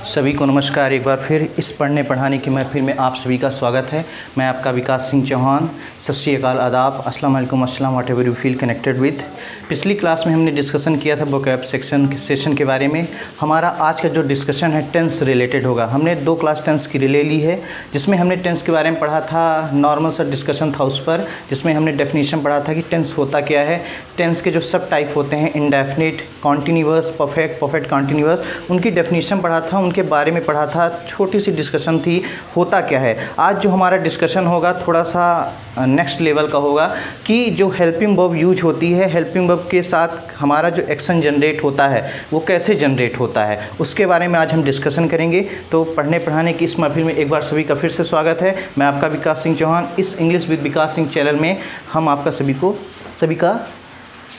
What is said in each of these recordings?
सभी को नमस्कार। एक बार फिर इस पढ़ने पढ़ाने की महफिल में आप सभी का स्वागत है। मैं आपका विकास सिंह चौहान। सत श्री अकाल, आदाब, अस्सलाम वालेकुम, अस्सलाम, what ever you feel connected with. पिछली क्लास में हमने डिस्कशन किया था वोकैब सेशन के बारे में। हमारा आज का जो डिस्कशन है टेंस रिलेटेड होगा। हमने 2 क्लास टेंस की ले ली है, जिसमें हमने टेंस के बारे में पढ़ा था। नॉर्मल सा डिस्कशन था उस पर, जिसमें हमने डेफिनेशन पढ़ा था कि टेंस होता क्या है। टेंस के जो सब टाइप होते हैं, indefinite, continuous, perfect, perfect continuous, उनकी डेफिनेशन पढ़ा था, उनके बारे में पढ़ा था। छोटी सी डिस्कशन थी होता क्या है। आज जो हमारा डिस्कशन होगा थोड़ा सा नेक्स्ट लेवल का होगा कि जो हेल्पिंग वर्ब यूज होती है, हेल्पिंग वर्ब के साथ हमारा जो एक्शन जनरेट होता है वो कैसे जनरेट होता है, उसके बारे में आज हम डिस्कशन करेंगे। तो पढ़ने पढ़ाने की इस महफिल में एक बार सभी का फिर से स्वागत है। मैं आपका विकास सिंह चौहान। इस English with Vikas Singh channel में हम आपका सभी का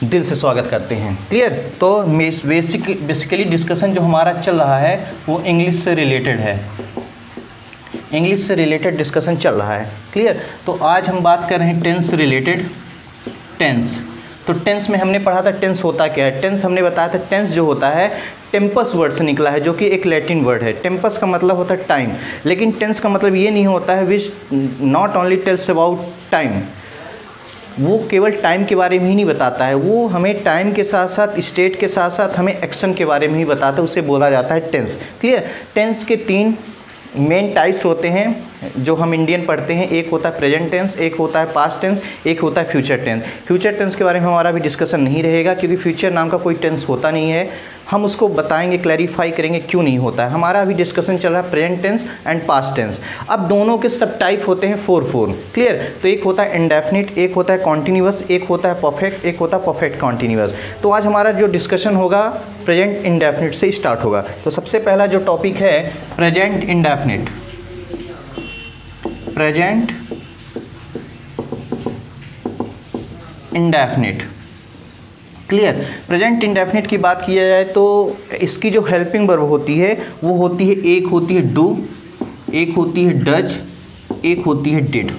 दिल से स्वागत करते हैं। क्लियर। तो बेसिकली डिस्कशन जो हमारा चल रहा है वो इंग्लिश से रिलेटेड है। इंग्लिश से रिलेटेड डिस्कशन चल रहा है। क्लियर। तो आज हम बात कर रहे हैं टेंस से रिलेटेड। टेंस, तो टेंस में हमने पढ़ा था टेंस होता क्या है। टेंस हमने बताया था टेंस जो होता है टेम्पस वर्ड से निकला है, जो कि एक लैटिन वर्ड है। टेम्पस का मतलब होता है टाइम, लेकिन टेंस का मतलब ये नहीं होता है which not only tales about time. वो केवल टाइम के बारे में ही नहीं बताता है, वो हमें टाइम के साथ साथ, स्टेट के साथ साथ हमें एक्शन के बारे में ही बताता है। उसे बोला जाता है टेंस। क्लियर। टेंस के 3 मेन टाइप्स होते हैं जो हम इंडियन पढ़ते हैं। एक होता है प्रेजेंट टेंस, एक होता है पास्ट टेंस, एक होता है फ्यूचर टेंस। फ्यूचर टेंस के बारे में हमारा भी डिस्कशन नहीं रहेगा, क्योंकि फ्यूचर नाम का कोई टेंस होता नहीं है। हम उसको बताएंगे, क्लैरिफाई करेंगे क्यों नहीं होता है। हमारा अभी डिस्कशन चल रहा है present tense and past tense. अब दोनों के सब टाइप होते हैं 4। क्लियर। तो एक होता है इंडेफिनिट, एक होता है कॉन्टिन्यूअस, एक होता है परफेक्ट, एक होता है परफेक्ट कॉन्टिन्यूअस। तो आज हमारा जो डिस्कशन होगा प्रेजेंट इंडेफिनिट से स्टार्ट होगा। तो सबसे पहला जो टॉपिक है present indefinite. Present indefinite. Clear. Present indefinite की बात किया जाए तो इसकी जो हेल्पिंग वर्ब होती है वो होती है, एक होती है डू, एक होती है डज, एक होती है डिड।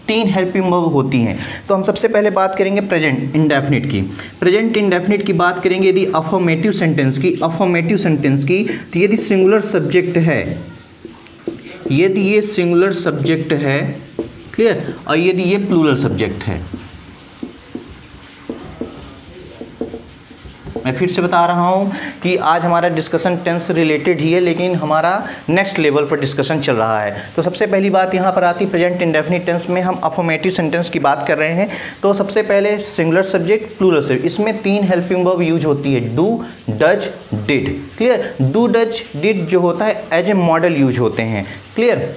3 हेल्पिंग वर्ब होती हैं। तो हम सबसे पहले बात करेंगे प्रेजेंट इंडेफिनिट की। प्रेजेंट इंडेफिनिट की बात करेंगे यदि अफर्मेटिव सेंटेंस की। अफर्मेटिव सेंटेंस की तो यदि सिंगुलर सब्जेक्ट है, यदि ये सिंगुलर सब्जेक्ट है, क्लियर, और यदि ये प्लूरल सब्जेक्ट है। मैं फिर से बता रहा हूँ कि आज हमारा डिस्कशन टेंस से रिलेटेड ही है, लेकिन हमारा नेक्स्ट लेवल पर डिस्कशन चल रहा है। तो सबसे पहली बात यहाँ पर आती है प्रेजेंट इंडेफिनिट टेंस में हम अफर्मेटिव सेंटेंस की बात कर रहे हैं। तो सबसे पहले सिंगुलर सब्जेक्ट, प्लूरल सब्जेक्ट, इसमें 3 हेल्पिंग वर्ब यूज होती है, do, does, did. Clear. Do, does, did जो होता है एज ए मॉडल यूज होते हैं। क्लियर।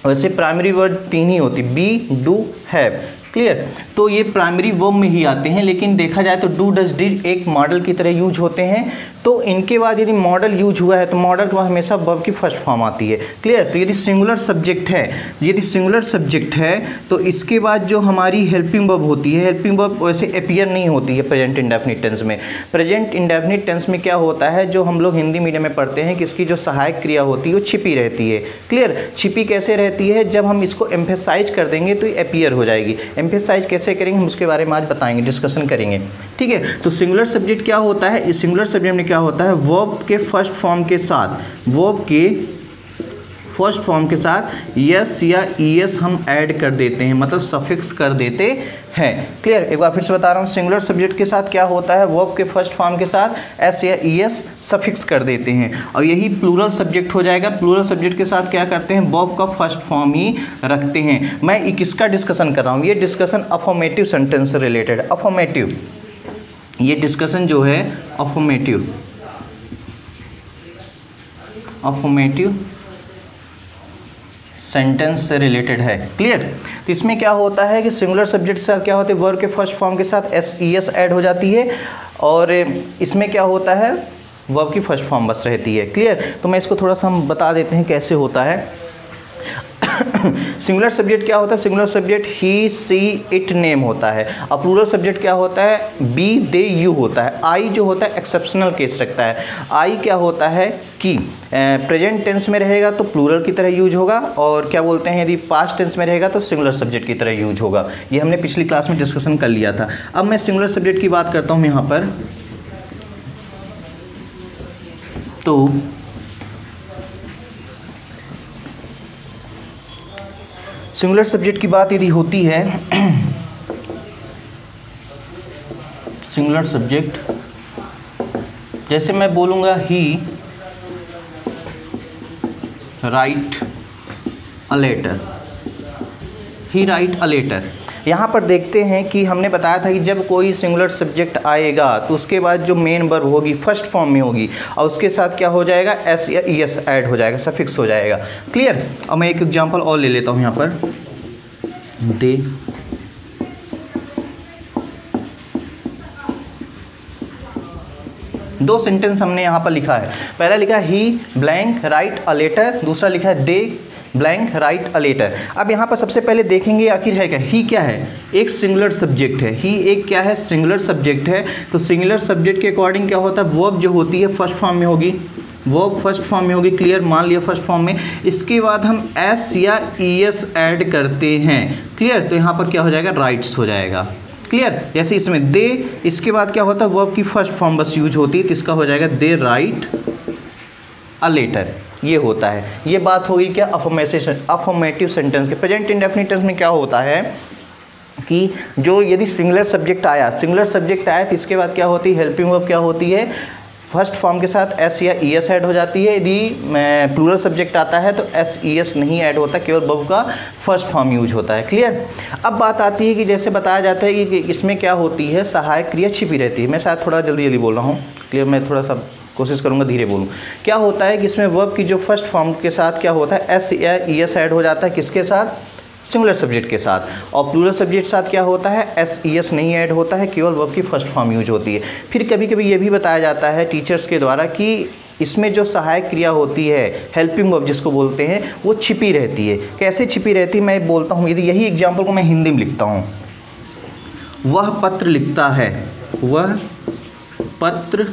वैसे प्राइमरी वर्ड 3 ही होती, बी, डू, हैव। क्लियर। तो ये प्राइमरी वर्ब में ही आते हैं, लेकिन देखा जाए तो डू, डज, डिड एक मॉडल की तरह यूज होते हैं। तो इनके बाद यदि मॉडल यूज हुआ है तो मॉडल के बाद हमेशा वर्ब की फर्स्ट फॉर्म आती है। क्लियर। तो यदि सिंगुलर सब्जेक्ट है, यदि सिंगुलर सब्जेक्ट है तो इसके बाद जो हमारी हेल्पिंग वर्ब होती है, हेल्पिंग वर्ब वैसे अपीयर नहीं होती है प्रेजेंट इंडेफिनिट टेंस में। प्रेजेंट इंडेफिनिट टेंस में क्या होता है, जो हम लोग हिंदी मीडियम में पढ़ते हैं कि इसकी जो सहायक क्रिया होती है वो छिपी रहती है। क्लियर। छिपी कैसे रहती है, जब हम इसको एम्फेसाइज कर देंगे तो ये अपीयर हो जाएगी। एम्फेसाइज कैसे करेंगे हम उसके बारे में आज बताएंगे, डिस्कशन करेंगे। ठीक है। तो सिंगुलर सब्जेक्ट क्या होता है, इस सिंगुलर सब्जेक्ट में क्या होता है, वर्ब के फर्स्ट फॉर्म के साथ, वर्ब के फर्स्ट फॉर्म के साथ यस या ईएस हम ऐड कर देते हैं, मतलब सफिक्स कर देते हैं। क्लियर। एक बार फिर से बता रहा हूँ, सिंगुलर सब्जेक्ट के साथ क्या होता है, वर्ब के फर्स्ट फॉर्म के साथ एस या ईएस सफिक्स कर देते हैं। और यही प्लूरल सब्जेक्ट हो जाएगा। प्लूरल सब्जेक्ट के साथ क्या करते हैं, वर्ब का फर्स्ट फॉर्म ही रखते हैं। मैं किसका डिस्कशन कर रहा हूँ, ये डिस्कशन अफर्मेटिव सेंटेंस से रिलेटेड। अफर्मेटिव, ये डिस्कशन जो है अफर्मेटिव सेंटेंस से रिलेटेड है। क्लियर। तो इसमें क्या होता है कि सिंगुलर सब्जेक्ट के साथ क्या होता है, वर्ब के फर्स्ट फॉर्म के साथ एस ई एस ऐड हो जाती है, और इसमें क्या होता है, वर्ब की फर्स्ट फॉर्म बस रहती है। क्लियर। तो मैं इसको थोड़ा सा हम बता देते हैं कैसे होता है। सिंगुलर सब्जेक्ट क्या होता है, singular subject he, she, it, name होता है। और प्लूरल सब्जेक्ट क्या होता है, बी, दे, यू होता है। आई जो होता है एक्सेप्शनल केस रखता है। आई क्या होता है कि प्रेजेंट टेंस में रहेगा तो प्लूरल की तरह यूज होगा, और क्या बोलते हैं यदि पास्ट टेंस में रहेगा तो सिंगुलर सब्जेक्ट की तरह यूज होगा। ये हमने पिछली क्लास में डिस्कशन कर लिया था। अब मैं सिंगुलर सब्जेक्ट की बात करता हूँ यहाँ पर। तो सिंगुलर सब्जेक्ट की बात यदि होती है, सिंगुलर सब्जेक्ट जैसे मैं बोलूँगा he write a letter, he write a letter. यहाँ पर देखते हैं कि हमने बताया था कि जब कोई सिंगुलर सब्जेक्ट आएगा तो उसके बाद जो मेन वर्ब होगी फर्स्ट फॉर्म में होगी और उसके साथ क्या हो जाएगा, एस या ई एस ऐड हो जाएगा, सफिक्स हो जाएगा। क्लियर। अब मैं एक एग्जांपल और ले लेता हूँ यहाँ पर, दे दो सेंटेंस हमने यहाँ पर लिखा है। पहला लिखा है ही ब्लैंक राइट अ लेटर, दूसरा लिखा है दे ब्लैंक राइट अ लेटर। अब यहाँ पर सबसे पहले देखेंगे आखिर है क्या, ही क्या है, एक सिंगुलर सब्जेक्ट है, ही एक क्या है, सिंगुलर सब्जेक्ट है। तो सिंगुलर सब्जेक्ट के अकॉर्डिंग क्या होता है, वर्ब जो होती है फर्स्ट फॉर्म में होगी, वर्ब फर्स्ट फॉर्म में होगी। क्लियर, मान लिया फर्स्ट फॉर्म में। इसके बाद हम एस या ई एस ऐड करते हैं। क्लियर, तो यहाँ पर क्या हो जाएगा, राइट्स हो जाएगा। क्लियर, जैसे इसमें दे, इसके बाद क्या होता है, वर्ब की फर्स्ट फॉर्म बस यूज होती है, तो इसका हो जाएगा दे राइट अ लेटर। ये होता है, ये बात होगी क्या, अफर्मेटिव सेंटेंस के। प्रेजेंट इंडेफिनिट टेंस में क्या होता है कि जो यदि सिंगुलर सब्जेक्ट आया तो इसके बाद क्या होती है, हेल्पिंग वर्ब क्या होती है, फर्स्ट फॉर्म के साथ एस या ई एस ऐड हो जाती है। यदि प्लूरल सब्जेक्ट आता है तो एस ई एस नहीं ऐड होता, केवल वर्ब का फर्स्ट फॉर्म यूज होता है। क्लियर। अब बात आती है कि जैसे बताया जाता है कि इसमें क्या होती है, सहायक क्रिया छिपी रहती है। मैं शायद थोड़ा जल्दी बोल रहा हूँ। क्लियर, मैं थोड़ा सा कोशिश करूँगा धीरे बोलूँ। क्या होता है कि इसमें वर्ब की जो फर्स्ट फॉर्म के साथ क्या होता है, एस या ई एस ऐड हो जाता है, किसके साथ, सिंगुलर सब्जेक्ट के साथ। और प्लूरल सब्जेक्ट के साथ क्या होता है, एस ई एस नहीं ऐड होता है, केवल वर्ब की फर्स्ट फॉर्म यूज होती है। फिर कभी कभी ये भी बताया जाता है टीचर्स के द्वारा कि इसमें जो सहायक क्रिया होती है, हेल्पिंग वर्ब जिसको बोलते हैं, वो छिपी रहती है। कैसे छिपी रहती है मैं बोलता हूँ। यदि यही एग्जाम्पल को मैं हिंदी में लिखता हूँ, वह पत्र लिखता है, वह पत्र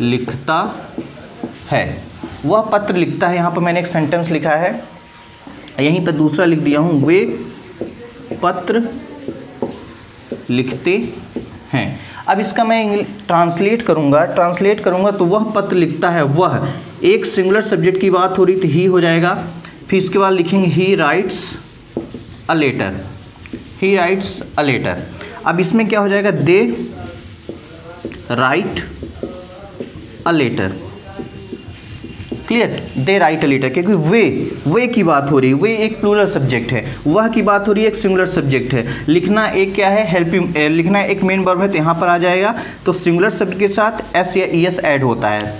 लिखता है, वह पत्र लिखता है। यहाँ पर मैंने एक सेंटेंस लिखा है, यहीं पर दूसरा लिख दिया हूँ, वे पत्र लिखते हैं। अब इसका मैं ट्रांसलेट करूँगा तो वह पत्र लिखता है, वह एक सिंगुलर सब्जेक्ट की बात हो रही तो ही हो जाएगा। फिर इसके बाद लिखेंगे he writes a letter, he writes a letter. अब इसमें क्या हो जाएगा, they write a letter. Clear, they write a letter, क्योंकि वे की बात हो रही है, वे एक प्लूरल सब्जेक्ट है, वह की बात हो रही है एक सिंगुलर सब्जेक्ट है। लिखना एक क्या है, हेल्पिंग, लिखना एक मेन वर्ब है, तो यहाँ पर आ जाएगा। तो सिंगुलर सब्जेक्ट के साथ एस या ई एस ऐड होता है।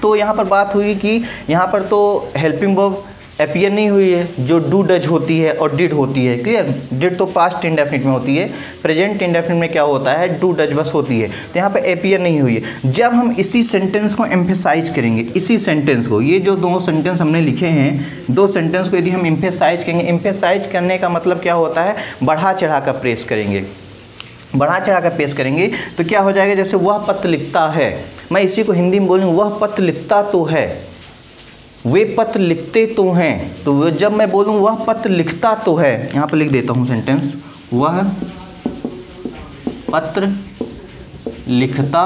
तो यहाँ पर बात हुई कि यहाँ पर तो हेल्पिंग वर्ब अपीयर नहीं हुई है, जो डू डज होती है और डिड होती है। क्लियर, डिड तो पास्ट इंडेफिनिट में होती है, प्रेजेंट इंडेफिनिट में क्या होता है, डू डज बस होती है। तो यहाँ पे अपीयर नहीं हुई है। जब हम इसी सेंटेंस को एम्फेसाइज करेंगे, इसी सेंटेंस को, ये जो दो सेंटेंस हमने लिखे हैं, दो सेंटेंस को यदि हम एम्फेसाइज करेंगे, एम्फेसाइज करने का मतलब क्या होता है, बढ़ा चढ़ा कर प्रेस करेंगे, बढ़ा चढ़ा कर पेश करेंगे। तो क्या हो जाएगा, जैसे वह पत्र लिखता है, मैं इसी को हिंदी में बोलूँगा, वह पत्र लिखता तो है, वे पत्र लिखते तो हैं। तो जब मैं बोलूँ वह पत्र लिखता तो है, यहाँ पर लिख देता हूँ सेंटेंस, वह पत्र लिखता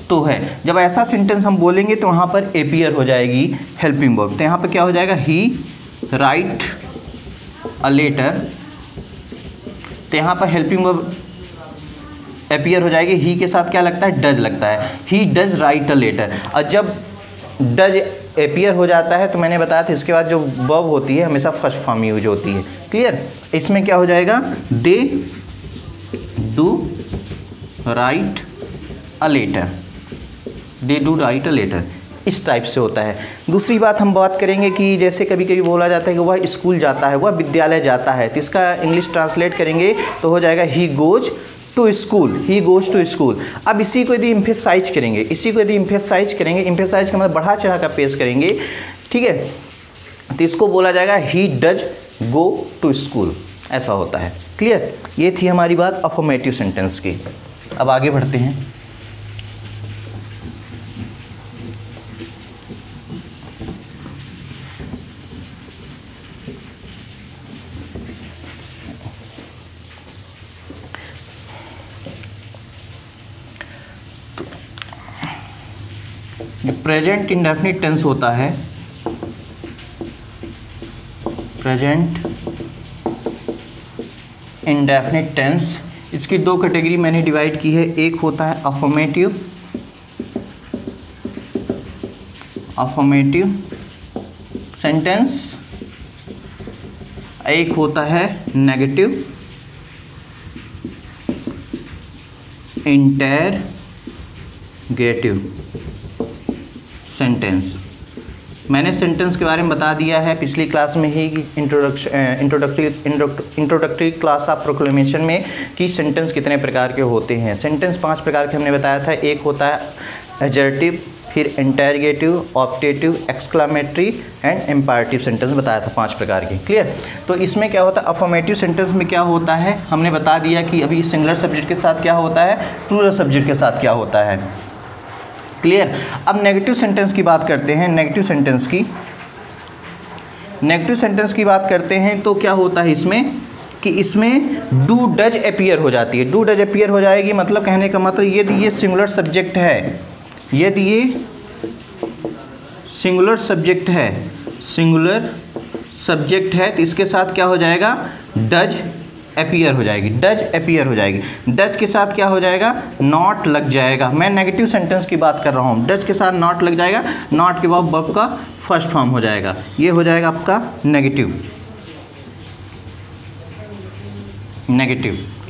तो है। जब ऐसा सेंटेंस हम बोलेंगे तो वहाँ पर अपीयर हो जाएगी हेल्पिंग वर्ब। तो यहाँ पर क्या हो जाएगा, ही राइट अ लेटर। तो यहाँ पर हेल्पिंग वर्ब अपीयर हो जाएगी, ही के साथ क्या लगता है, डज लगता है, he does write a letter. और जब डज अपीयर हो जाता है तो मैंने बताया था इसके बाद जो वर्ब होती है हमेशा फर्स्ट फॉर्म यूज होती है। क्लियर, इसमें क्या हो जाएगा, they do write a letter, they do write a letter, इस टाइप से होता है। दूसरी बात हम बात करेंगे कि जैसे कभी कभी बोला जाता है कि वह स्कूल जाता है, वह विद्यालय जाता है, तो इसका इंग्लिश ट्रांसलेट करेंगे तो हो जाएगा he goes to school, he goes to school. अब इसी को यदि एम्फेसाइज करेंगे, एम्फेसाइज का मतलब बढ़ा चढ़ा कर पेश करेंगे, ठीक है, तो इसको बोला जाएगा he does go to school, ऐसा होता है। क्लियर, ये थी हमारी बात अफर्मेटिव सेंटेंस की। अब आगे बढ़ते हैं। जो प्रेजेंट इंडेफिनिट टेंस होता है, प्रेजेंट इंडेफिनिट टेंस, इसकी दो कैटेगरी मैंने डिवाइड की है। एक होता है अफर्मेटिव सेंटेंस, एक होता है नेगेटिव इंटरगेटिव सेंटेंस। मैंने सेंटेंस के बारे में बता दिया है पिछली क्लास में ही कि इंट्रोडक्टरी क्लास ऑफ प्रोक्लेमेशन में कि सेंटेंस कितने प्रकार के होते हैं। सेंटेंस 5 प्रकार के हमने बताया था। एक होता है एडजेक्टिव, फिर interrogative, optative, exclamatory and imperative sentence बताया था 5 प्रकार के। क्लियर। तो इसमें क्या होता है, अफर्मेटिव सेंटेंस में क्या होता है हमने बता दिया कि अभी सिंगुलर सब्जेक्ट के साथ क्या होता है, प्लूरल सब्जेक्ट के साथ क्या होता है। क्लियर। अब नेगेटिव सेंटेंस की बात करते हैं। नेगेटिव सेंटेंस की बात करते हैं तो क्या होता है इसमें कि इसमें डू डज अपीयर हो जाती है। डू डज अपीयर हो जाएगी, मतलब कहने का मतलब यदि ये सिंगुलर सब्जेक्ट है, यदि ये सिंगुलर सब्जेक्ट है तो इसके साथ क्या हो जाएगा, डज अपीयर हो जाएगी। डज अपीयर हो जाएगी। डज के साथ क्या हो जाएगा, नॉट लग जाएगा। मैं नेगेटिव सेंटेंस की बात कर रहा हूँ। डज के साथ नॉट लग जाएगा, नॉट के बाद वर्ब का फर्स्ट फॉर्म हो जाएगा। ये हो जाएगा आपका नेगेटिव।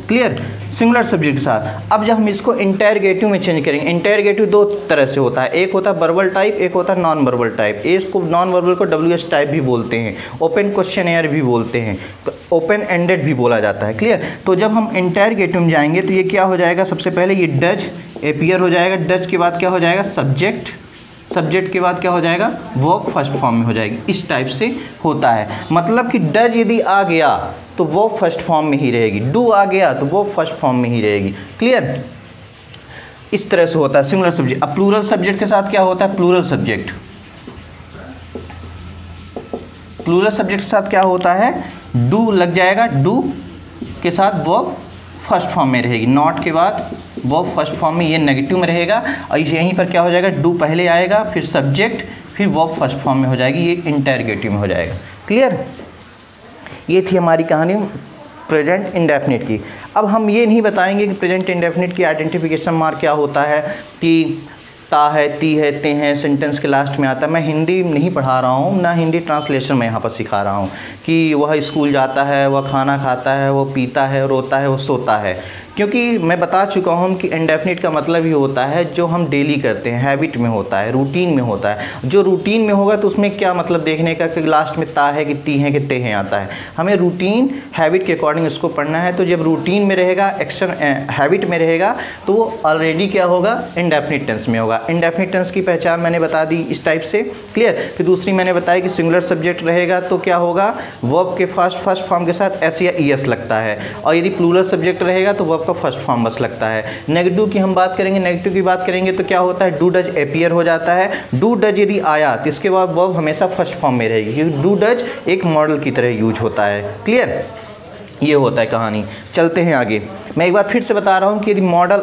क्लियर। सिंगुलर सब्जेक्ट के साथ। अब जब हम इसको इंटरगेटिव में चेंज करेंगे, इंटरगेटिव 2 तरह से होता है। एक होता है वर्बल टाइप, एक होता है नॉन वर्बल टाइप। इसको नॉन वर्बल को WH टाइप भी बोलते हैं, ओपन क्वेश्चनएयर भी बोलते हैं, ओपन एंडेड भी बोला जाता है। क्लियर। तो जब हम इंटरगेटिव में जाएंगे तो ये क्या हो जाएगा, सबसे पहले ये डज अपीयर हो जाएगा। डज के बाद क्या हो जाएगा, सब्जेक्ट के बाद क्या हो जाएगा, वर्ब फर्स्ट फॉर्म में हो जाएगी। इस टाइप से होता है। मतलब कि डज यदि आ गया तो वो फर्स्ट फॉर्म में ही रहेगी, डू आ गया तो वो फर्स्ट फॉर्म में ही रहेगी। क्लियर। इस तरह से होता है सिंगुलर सब्जेक्ट। अब प्लूरल सब्जेक्ट के साथ क्या होता है, प्लूरल सब्जेक्ट के साथ क्या होता है, डू लग जाएगा, डू के साथ वर्ब फर्स्ट फॉर्म में रहेगी, नॉट के बाद वर्ब फर्स्ट फॉर्म में, ये नेगेटिव में रहेगा। और यहीं पर क्या हो जाएगा, डू पहले आएगा, फिर सब्जेक्ट, फिर वर्ब फर्स्ट फॉर्म में हो जाएगी, ये इंटरगेटिव में हो जाएगा। क्लियर। ये थी हमारी कहानी प्रेजेंट इंडेफिनिट की। अब हम ये नहीं बताएंगे कि प्रेजेंट इंडेफिनिट की आइडेंटिफिकेशन मार्क क्या होता है, कि ता है, ती है, ते हैं सेंटेंस के लास्ट में आता है। मैं हिंदी नहीं पढ़ा रहा हूँ, ना हिंदी ट्रांसलेशन मैं यहाँ पर सिखा रहा हूँ कि वह स्कूल जाता है, वह खाना खाता है, वो पीता है, रोता है, वो सोता है। क्योंकि मैं बता चुका हूँ कि इंडेफिनिट का मतलब ही होता है जो हम डेली करते हैं, हैबिट में होता है, रूटीन में होता है। जो रूटीन में होगा तो उसमें क्या मतलब देखने का कि लास्ट में ता है कि ती है कि ते हैं आता है। हमें रूटीन हैबिट के अकॉर्डिंग इसको पढ़ना है। तो जब रूटीन में रहेगा, एक्शन हैबिट में रहेगा, तो वो ऑलरेडी क्या होगा, इंडेफिनिट टेंस में होगा। इंडेफिनिट टेंस की पहचान मैंने बता दी इस टाइप से। क्लियर। फिर दूसरी मैंने बताया कि सिंगुलर सब्जेक्ट रहेगा तो क्या होगा, वर्ब के फर्स्ट फॉर्म के साथ एस या ईएस लगता है। और यदि प्लूरल सब्जेक्ट रहेगा तो वर्ब का फर्स्ट फॉर्म बस लगता है। नेगेटिव की हम बात करेंगे, नेगेटिव की बात करेंगे तो क्या होता है, डू डज अपीयर हो जाता है। डू डज यदि आया तो इसके बाद वर्ब हमेशा फर्स्ट फॉर्म में रहेगी। डू डज एक मॉडल की तरह यूज होता है। क्लियर। ये होता है कहानी। चलते हैं आगे। मैं एक बार फिर से बता रहा हूँ कि यदि मॉडल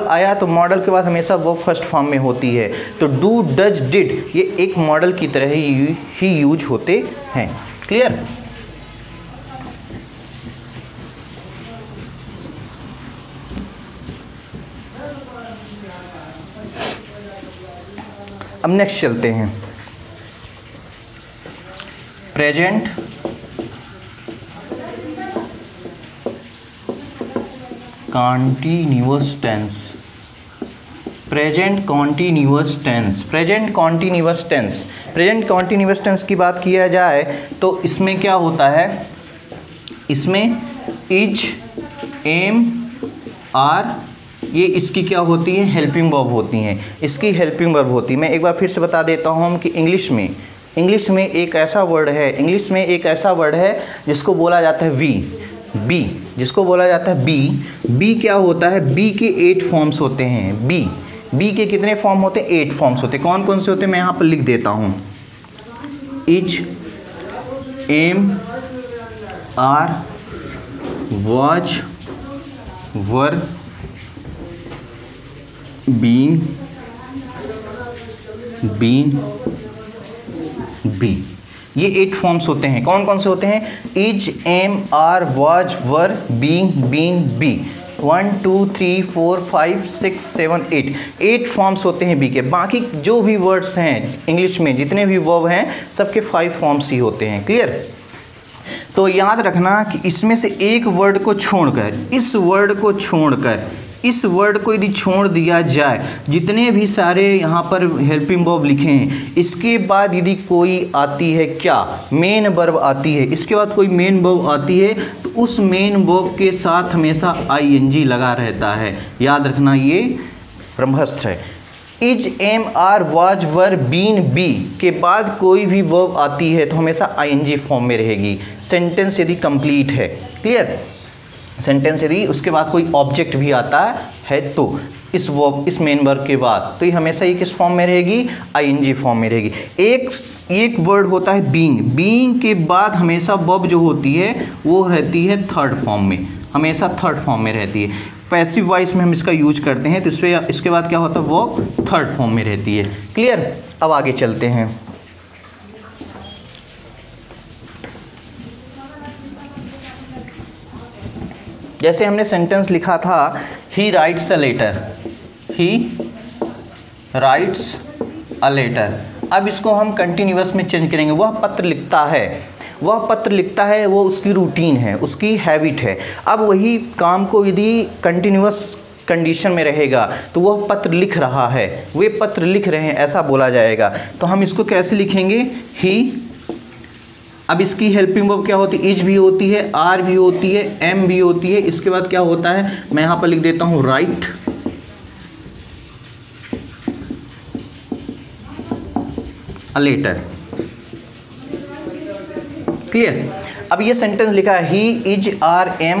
आया तो मॉडल के बाद हमेशा वर्ब फर्स्ट फॉर्म में होती है। तो डू डज डिड ये एक मॉडल की तरह ही यूज होते हैं। क्लियर। अब नेक्स्ट चलते हैं, present continuous tense. Present continuous tense की बात किया जाए तो इसमें क्या होता है, इसमें इज, एम, आर, ये इसकी क्या होती है, हेल्पिंग वर्ब होती हैं। इसकी हेल्पिंग वर्ब होती है। मैं एक बार फिर से बता देता हूँ कि इंग्लिश में एक ऐसा वर्ड है, जिसको बोला जाता है बी, जिसको बोला जाता है बी क्या होता है, बी के 8 फॉर्म्स होते हैं। बी के कितने फॉर्म होते हैं, 8 फॉर्म्स होते हैं। कौन कौन से होते हैं मैं यहाँ पर लिख देता हूँ। Is, am, are, was, were, being, been, be, ये 8 फॉर्म्स होते हैं। कौन कौन से होते हैं? Is, am, are, was, were, being, been, be. 1 2 3 4 5 6 7 8 forms होते हैं बी के। बाकी जो भी वर्ड्स हैं इंग्लिश में, जितने भी वर्ब हैं, सबके 5 फॉर्म्स ही होते हैं। क्लियर? तो याद रखना कि इसमें से एक वर्ड को छोड़कर, इस वर्ड को छोड़कर, इस वर्ड को यदि छोड़ दिया जाए, जितने भी सारे यहाँ पर हेल्पिंग वर्ब लिखे हैं, इसके बाद यदि कोई आती है, क्या मेन वर्ब आती है, इसके बाद कोई मेन वर्ब आती है, तो उस मेन वर्ब के साथ हमेशा आईएनजी लगा रहता है। याद रखना, ये ब्रह्मस्त्र है। Is, am, are, was, were, been, be के बाद कोई भी वर्ब आती है तो हमेशा आईएनजी फॉर्म में रहेगी। सेंटेंस यदि कंप्लीट है, क्लियर, सेंटेंस यदि उसके बाद कोई ऑब्जेक्ट भी आता है तो इस वर्ब, इस मेन वर्ब के बाद, तो ये हमेशा ये किस फॉर्म में रहेगी? आईएनजी फॉर्म में रहेगी। एक वर्ड होता है बीइंग, बीइंग के बाद हमेशा वर्ब जो होती है वो रहती है थर्ड फॉर्म में, हमेशा थर्ड फॉर्म में रहती है। पैसिव वॉइस में हम इसका यूज करते हैं, तो इसके बाद क्या होता है? वो थर्ड फॉर्म में रहती है। क्लियर? अब आगे चलते हैं। जैसे हमने सेंटेंस लिखा था, he writes a letter, he writes a letter. अब इसको हम कंटिन्यूअस में चेंज करेंगे। वह पत्र लिखता है, वह पत्र लिखता है, वो उसकी रूटीन है, उसकी हैबिट है। अब वही काम को यदि कंटिन्यूअस कंडीशन में रहेगा तो वह पत्र लिख रहा है, वे पत्र लिख रहे हैं, ऐसा बोला जाएगा। तो हम इसको कैसे लिखेंगे? ही। अब इसकी हेल्पिंग वर्ब क्या होती है? इज भी होती है, आर भी होती है, एम भी होती है। इसके बाद क्या होता है? मैं यहाँ पर लिख देता हूँ राइट अ लेटर। क्लियर? अब ये सेंटेंस लिखा है, ही, इज, आर, एम,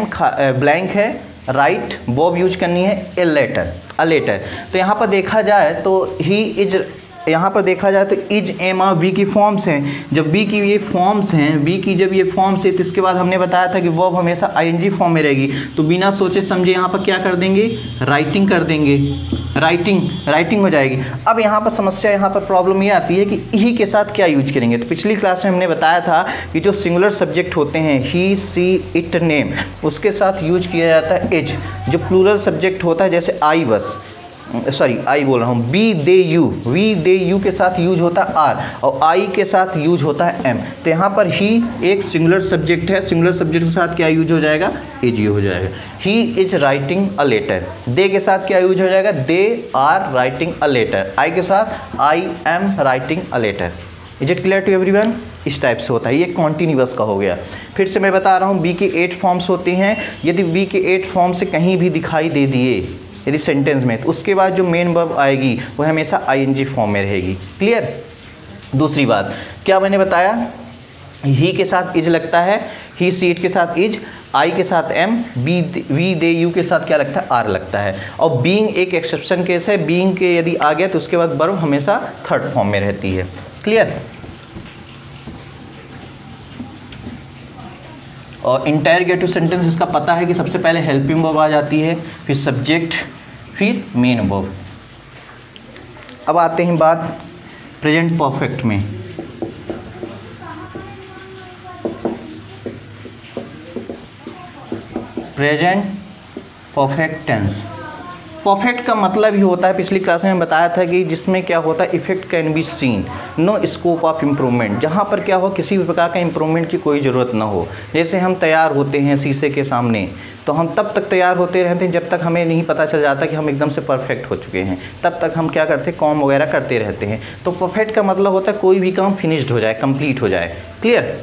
ब्लैंक है, राइट वर्ब यूज करनी है, ए लेटर, अ लेटर। तो यहाँ पर देखा जाए तो ही, इज, यहाँ पर देखा जाए तो इज, एम, आर, बी की फॉर्म्स हैं। जब बी की ये फॉर्म्स हैं, बी की जब ये फॉर्म्स है, तो इसके बाद हमने बताया था कि वर्ब हमेशा आईएनजी फॉर्म में रहेगी। तो बिना सोचे समझे यहाँ पर क्या कर देंगे? राइटिंग कर देंगे, राइटिंग हो जाएगी। अब यहाँ पर समस्या, यहाँ पर प्रॉब्लम ये आती है कि ही के साथ क्या यूज करेंगे। तो पिछली क्लास में हमने बताया था कि जो सिंगुलर सब्जेक्ट होते हैं, ही, सी, इट, नेम, उसके साथ यूज किया जाता है इज। जो प्लूरल सब्जेक्ट होता है, जैसे आई, बस आई बोल रहा हूँ, we, they, you, we, they, you के साथ यूज होता है आर, और आई के साथ यूज होता है एम। तो यहाँ पर ही एक सिंगुलर सब्जेक्ट है, सिंगुलर सब्जेक्ट के साथ क्या यूज हो जाएगा? इज यूज हो जाएगा। He is writing a letter. They के साथ क्या यूज हो जाएगा? They are writing a letter. I के साथ I am writing a letter. Is it clear to everyone? इस टाइप से होता है, ये कॉन्टिन्यूअस का हो गया। फिर से मैं बता रहा हूँ, बी के 8 फॉर्म्स होते हैं। यदि बी के 8 फॉर्म से कहीं भी दिखाई दे दिए यदि सेंटेंस में, तो उसके बाद जो मेन वर्ब आएगी वो हमेशा आईएनजी फॉर्म में रहेगी। क्लियर? दूसरी बात क्या मैंने बताया? ही के साथ इज लगता है, ही, सी, इट के साथ इज, आई के साथ am, we, we, they, you के साथ क्या लगता है? आर लगता है। और बीइंग एक एक्सेप्शन केस है, बीइंग के यदि आ गया तो उसके बाद वर्ब हमेशा थर्ड फॉर्म में रहती है। क्लियर? और इंटररोगेटिव सेंटेंस इसका पता है कि सबसे पहले हेल्पिंग वर्ब आ जाती है, फिर सब्जेक्ट, फिर मेन वर्ब। अब आते हैं बात प्रेजेंट परफेक्ट में। Present perfect tense. परफेक्ट का मतलब ही होता है, पिछली क्लास में बताया था कि जिसमें क्या होता है, effect can be seen, no scope of improvement. जहाँ पर क्या हो, किसी भी प्रकार का इम्प्रूवमेंट की कोई ज़रूरत ना हो। जैसे हम तैयार होते हैं शीशे के सामने, तो हम तब तक तैयार होते रहते हैं जब तक हमें नहीं पता चल जाता कि हम एकदम से परफेक्ट हो चुके हैं। तब तक हम क्या करते हैं? कॉम वगैरह करते रहते हैं। तो परफेक्ट का मतलब होता है कोई भी काम फिनिश्ड हो जाए, कंप्लीट हो जाए। क्लियर?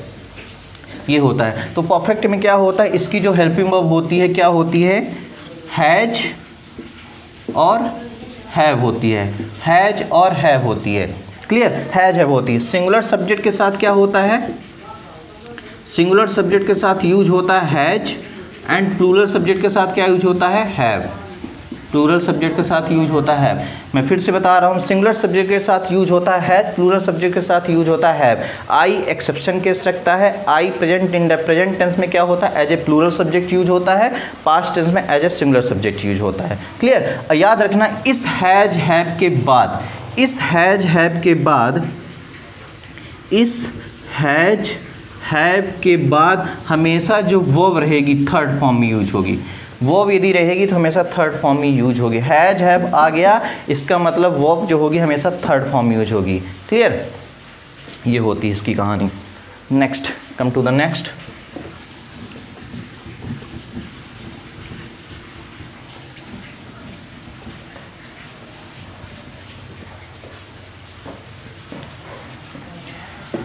ये होता है। तो परफेक्ट में क्या होता है, इसकी जो हेल्पिंग वर्ब होती है क्या होती है? हैज और हैव होती है, हैज और हैव होती है। क्लियर? हैज हैव होती है। सिंगुलर सब्जेक्ट के साथ क्या होता है? सिंगुलर सब्जेक्ट के साथ यूज होता है हैज, एंड प्लूरल सब्जेक्ट के साथ क्या यूज होता है? हैव। प्लूरल सब्जेक्ट के साथ यूज होता है। मैं फिर से बता रहा हूँ, सिंगुलर सब्जेक्ट के साथ यूज होता है हैज, प्लूरल सब्जेक्ट के साथ यूज होता है हैव। आई एक्सेप्शन केस रखता है। I present in the present tense में क्या होता है? As a plural subject use होता है। पास्ट टेंस में as a singular subject use होता है। क्लियर? याद रखना, इस हैज हैव के बाद इस हैज हैव के बाद, इस हैज हैव के बाद हमेशा जो वर्ब रहेगी थर्ड फॉर्म में यूज होगी। वर्ब यदि रहेगी तो हमेशा थर्ड फॉर्म में यूज होगी। हैज हैव आ गया, इसका मतलब वर्ब जो होगी हमेशा थर्ड फॉर्म में यूज होगी। क्लियर, ये होती है इसकी कहानी। Next, come to the next.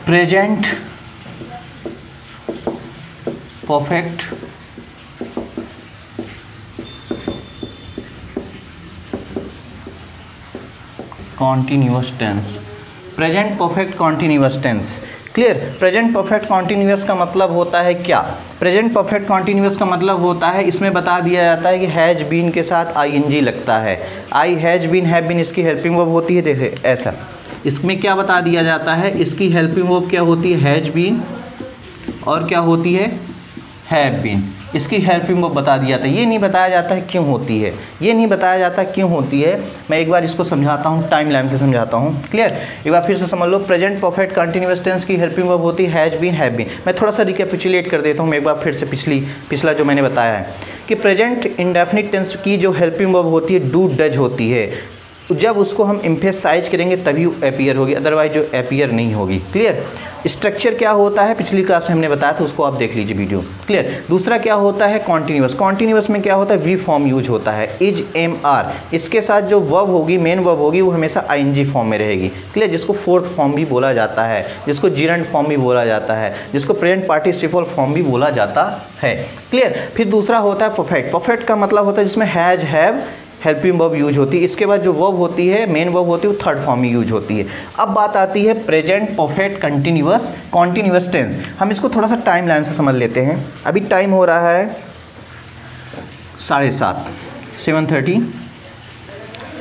Present perfect continuous tense. Present perfect continuous tense. Clear, present perfect continuous का मतलब होता है क्या? प्रेजेंट परफेक्ट कॉन्टिन्यूअस का मतलब होता है, इसमें बता दिया जाता है कि हैज बीन के साथ आईएनजी लगता है। I has been have been इसकी हेल्पिंग वर्ब होती है। जैसे ऐसा, इसमें क्या बता दिया जाता है, इसकी हेल्पिंग वर्ब क्या होती है? हैज बीन, और क्या होती है? Have been. इसकी हेल्पिंग वर्ब बता दिया जाता है। ये नहीं बताया जाता है क्यों होती है, ये नहीं बताया जाता क्यों होती है। मैं एक बार इसको समझाता हूँ, टाइम लाइन से समझाता हूँ। क्लियर, एक बार फिर से समझ लो। प्रेजेंट परफेक्ट कंटिन्यूअस टेंस की हेल्पिंग वर्ब होती है हैज बीन हैव बीन। मैं थोड़ा सा रिकैपिचुलेट कर देता हूँ, मैं एक बार फिर से पिछला जो मैंने बताया है कि प्रेजेंट इंडेफिनिट टेंस की जो हेल्पिंग वर्ब होती है डू डज होती है। जब उसको हम एम्फेसाइज करेंगे तभी अपीयर होगी, अदरवाइज जो अपीयर नहीं होगी। क्लियर, स्ट्रक्चर क्या होता है पिछली क्लास में हमने बताया था, उसको आप देख लीजिए वीडियो। क्लियर, दूसरा क्या होता है? कॉन्टिन्यूअस। कॉन्टिन्यूअस में क्या होता है? वी फॉर्म यूज होता है, इज एम आर। इसके साथ जो वर्ब होगी, मेन वर्ब होगी, वो हमेशा आईएनजी फॉर्म में रहेगी। क्लियर, जिसको फोर्थ फॉर्म भी बोला जाता है, जिसको जिरंड फॉर्म भी बोला जाता है, जिसको प्रेजेंट पार्टिसिपल फॉर्म भी बोला जाता है। क्लियर, फिर दूसरा होता है परफेक्ट। परफेक्ट का मतलब होता है जिसमें has have helping verb use होती है। इसके बाद जो वर्ब होती है, मेन वर्ब होती है, वो थर्ड फॉर्म में यूज होती है। अब बात आती है प्रेजेंट परफेक्ट कॉन्टिन्यूअस टेंस। हम इसको थोड़ा सा टाइम लाइन से समझ लेते हैं। अभी टाइम हो रहा है 7:30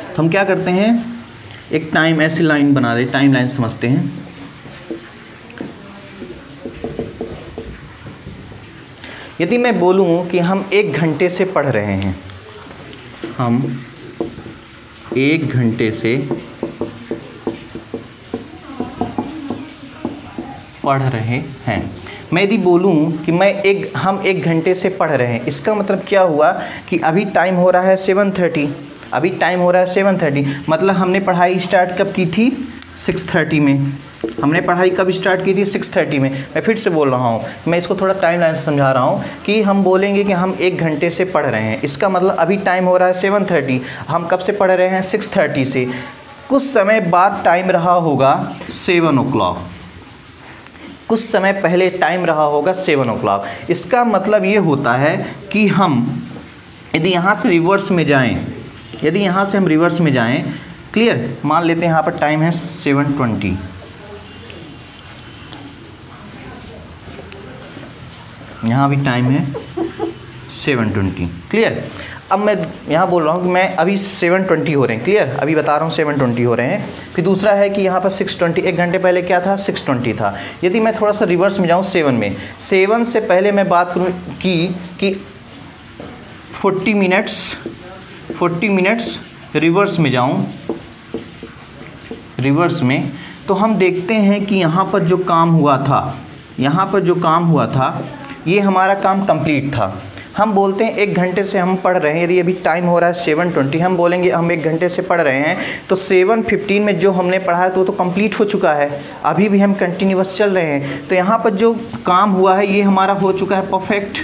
तो हम क्या करते हैं, एक टाइम ऐसी लाइन बना रहे, टाइम लाइन समझते हैं। यदि मैं बोलूँ कि हम 1 घंटे से पढ़ रहे हैं, हम 1 घंटे से पढ़ रहे हैं। मैं यदि बोलूँ कि हम 1 घंटे से पढ़ रहे हैं, इसका मतलब क्या हुआ कि अभी टाइम हो रहा है 7:30। अभी टाइम हो रहा है 7:30, मतलब हमने पढ़ाई स्टार्ट कब की थी? 6:30 में। हमने पढ़ाई कब स्टार्ट की थी? 6:30 में। मैं फिर से बोल रहा हूँ, मैं इसको थोड़ा टाइम लाइन से समझा रहा हूँ कि हम बोलेंगे कि हम 1 घंटे से पढ़ रहे हैं, इसका मतलब अभी टाइम हो रहा है 7:30। हम कब से पढ़ रहे हैं? 6:30 से। कुछ समय बाद टाइम रहा होगा 7 o'clock, कुछ समय पहले टाइम रहा होगा 7 o'clock। इसका मतलब ये होता है कि हम यदि यहाँ से रिवर्स में जाएँ, यदि यहाँ से हम रिवर्स में जाएँ, क्लियर, मान लेते हैं यहाँ पर टाइम है 7:20, यहाँ भी टाइम है 7:20। क्लियर, अब मैं यहाँ बोल रहा हूँ कि मैं अभी 7:20 हो रहे हैं। क्लियर, अभी बता रहा हूँ 7:20 हो रहे हैं। फिर दूसरा है कि यहाँ पर 6:20, 1 घंटे पहले क्या था? 6:20 था। यदि मैं थोड़ा सा रिवर्स में जाऊँ 7 में, 7 से पहले मैं बात करूँ कि 40 मिनट्स रिवर्स में जाऊँ, रिवर्स में, तो हम देखते हैं कि यहाँ पर जो काम हुआ था, यहाँ पर जो काम हुआ था, ये हमारा काम कंप्लीट था। हम बोलते हैं 1 घंटे से हम पढ़ रहे हैं, यदि अभी टाइम हो रहा है 7:20, हम बोलेंगे हम 1 घंटे से पढ़ रहे हैं, तो 7:15 में जो हमने पढ़ा है तो कंप्लीट हो चुका है, अभी भी हम कंटिन्यूअस चल रहे हैं। तो यहाँ पर जो काम हुआ है ये हमारा हो चुका है परफेक्ट,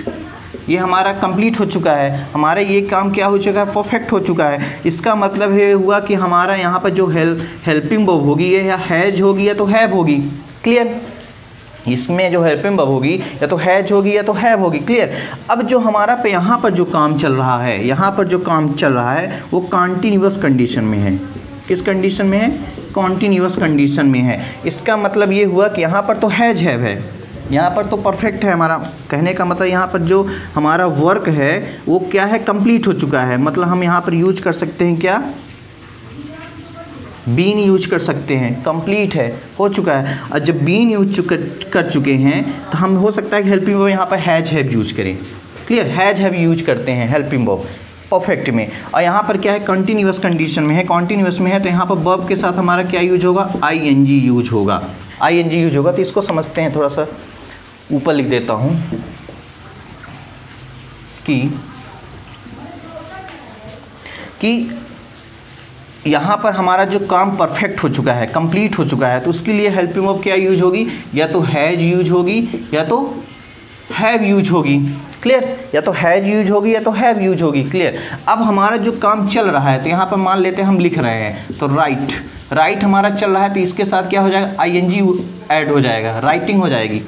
ये हमारा कंप्लीट हो चुका है, हमारा ये काम क्या हो चुका है? परफेक्ट हो चुका है। इसका मतलब ये हुआ कि हमारा यहाँ पर जो हेल्पिंग वर्ब होगी, ये या हैज होगी या तो हैव होगी। क्लियर, इसमें जो हेल्पिंग वर्ब होगी या तो हैज होगी या तो हैव होगी। क्लियर, अब जो हमारा पे यहाँ पर जो काम चल रहा है, यहाँ पर जो काम चल रहा है वो कॉन्टिन्यूअस कंडीशन में है। किस कंडीशन में है? कॉन्टिन्यूअस कंडीशन में है। इसका मतलब ये हुआ कि यहाँ पर तो हैज हैव है, यहाँ पर तो परफेक्ट है। हमारा कहने का मतलब यहाँ पर जो हमारा वर्क है वो क्या है? कंप्लीट हो चुका है। मतलब हम यहाँ पर यूज कर सकते हैं क्या? बीन यूज कर सकते हैं, कंप्लीट है, हो चुका है। और जब बीन यूज कर चुके हैं तो हम हो सकता है कि हेल्पिंग वर्ब यहाँ पर हैज हैव यूज करें। क्लियर, हैज हैव यूज करते हैं हेल्पिंग वर्ब। परफेक्ट में। और यहाँ पर क्या है, कंटिन्यूअस कंडीशन में है, कॉन्टिन्यूअस में है, तो यहाँ पर वर्ब के साथ हमारा क्या यूज होगा, आईएनजी यूज होगा, आईएनजी यूज होगा। तो इसको समझते हैं, थोड़ा सा ऊपर लिख देता हूँ कि यहाँ पर हमारा जो काम परफेक्ट हो चुका है, कंप्लीट हो चुका है, तो उसके लिए हेल्पिंग वर्ब क्या यूज होगी, या तो हैज यूज होगी या तो हैव यूज होगी। क्लियर, या तो हैज यूज होगी या तो हैव यूज होगी। क्लियर। अब हमारा जो काम चल रहा है, तो यहाँ पर मान लेते हैं हम लिख रहे हैं, तो राइट हमारा चल रहा है, तो इसके साथ क्या हो जाएगा, आईएनजी ऐड हो जाएगा, राइटिंग हो जाएगी।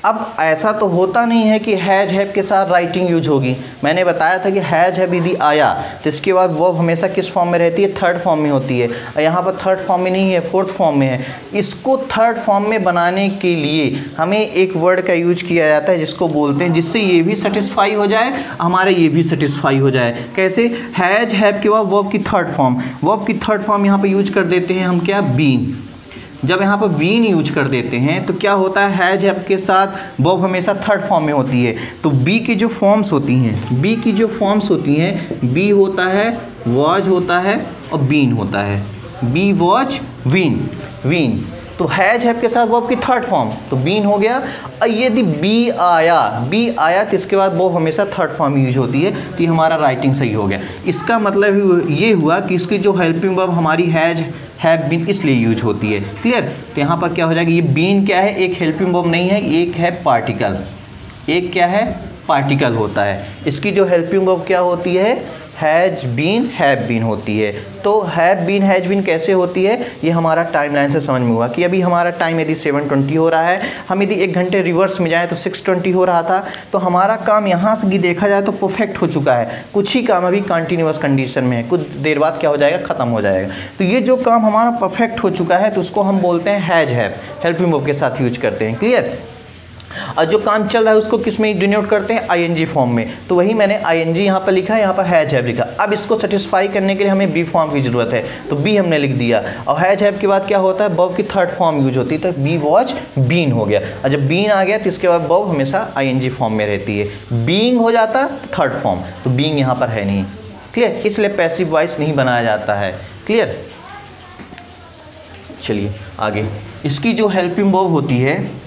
अब ऐसा तो होता नहीं है कि हैज हैव के साथ राइटिंग यूज होगी। मैंने बताया था कि हैज हैव यदि आया तो इसके बाद वर्ब हमेशा किस फॉर्म में रहती है, थर्ड फॉर्म में होती है। और यहाँ पर थर्ड फॉर्म में नहीं है, फोर्थ फॉर्म में है। इसको थर्ड फॉर्म में बनाने के लिए हमें एक वर्ड का यूज किया जाता है जिसको बोलते हैं, जिससे ये भी सेटिस्फाई हो जाए, हमारा ये भी सेटिस्फाई हो जाए। कैसे, हैज हैव के बाद वर्ब की थर्ड फॉर्म यहाँ पर यूज कर देते हैं हम, क्या, बीन। जब यहाँ पर बीन यूज कर देते हैं तो क्या होता है, हैज हैव के साथ वर्ब हमेशा थर्ड फॉर्म में होती है। तो बी की जो फॉर्म्स होती हैं, बी होता है, वॉज होता है और बीन होता है, बी वॉज वीन। तो हैज हैव के साथ वर्ब की थर्ड फॉर्म, तो बीन हो गया। और यदि बी आया तो इसके बाद वर्ब हमेशा थर्ड फॉर्म यूज होती है, तो ये हमारा राइटिंग सही हो गया। इसका मतलब ये हुआ कि इसकी जो हेल्पिंग वर्ब हमारी हैज हैव बीन इसलिए यूज होती है। क्लियर। तो यहाँ पर क्या हो जाएगा, ये बीन क्या है, एक हेल्पिंग वर्ब नहीं है, एक है पार्टिकल, एक क्या है, पार्टिकल होता है। इसकी जो हेल्पिंग वर्ब क्या होती है, हैज बीन हैव बीन होती है। तो हैव बीन हैज बीन कैसे होती है, ये हमारा टाइम लाइन से समझ में हुआ कि अभी हमारा टाइम यदि 7:20 हो रहा है, हम यदि 1 घंटे रिवर्स में जाएँ तो 6:20 हो रहा था। तो हमारा काम यहाँ से देखा जाए तो परफेक्ट हो चुका है, कुछ ही काम अभी कंटिन्यूअस कंडीशन में है, कुछ देर बाद क्या हो जाएगा, ख़त्म हो जाएगा। तो ये जो काम हमारा परफेक्ट हो चुका है तो उसको हम बोलते हैं हैज हैव, हेल्पिंग वर्ब के साथ यूज करते हैं। क्लियर। और जो काम चल रहा है उसको किस में डिनोट करते हैं, आईएनजी फॉर्म में। तो वही मैंने आईएनजी यहाँ पर लिखा है, यहाँ पर हैज हैव लिखा। अब इसको सेटिस्फाई करने के लिए हमें बी फॉर्म की ज़रूरत है, तो बी हमने लिख दिया। और हैज हैव के बाद क्या होता है, वर्ब की थर्ड फॉर्म यूज होती है, तो बी वॉज बीन हो गया। और जब बीन आ गया तो इसके बाद वर्ब हमेशा आईएनजी फॉर्म में रहती है। बीइंग हो जाता थर्ड फॉर्म, तो बीइंग यहाँ पर है नहीं। क्लियर। इसलिए पैसिव वॉइस नहीं बनाया जाता है। क्लियर। चलिए आगे, इसकी जो हेल्पिंग वर्ब होती है,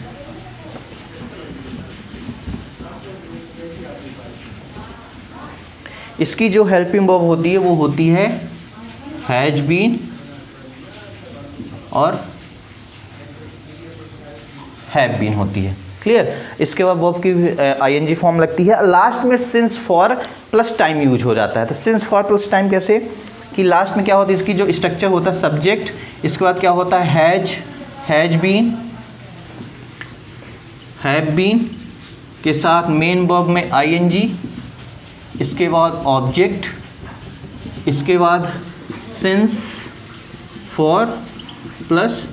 इसकी जो हेल्पिंग वर्ब होती है वो होती है हैज बीन और हैव बीन होती है। क्लियर। इसके बाद वर्ब की आईएनजी फॉर्म लगती है, लास्ट में since for plus time use हो जाता है। तो सिंस फॉर प्लस टाइम कैसे, कि लास्ट में क्या होता है, इसकी जो स्ट्रक्चर होता है सब्जेक्ट, इसके बाद क्या होता है हैज बीन हैव बीन के साथ मेन वर्ब में आईएनजी, इसके बाद ऑब्जेक्ट, इसके बाद सिंस फॉर प्लस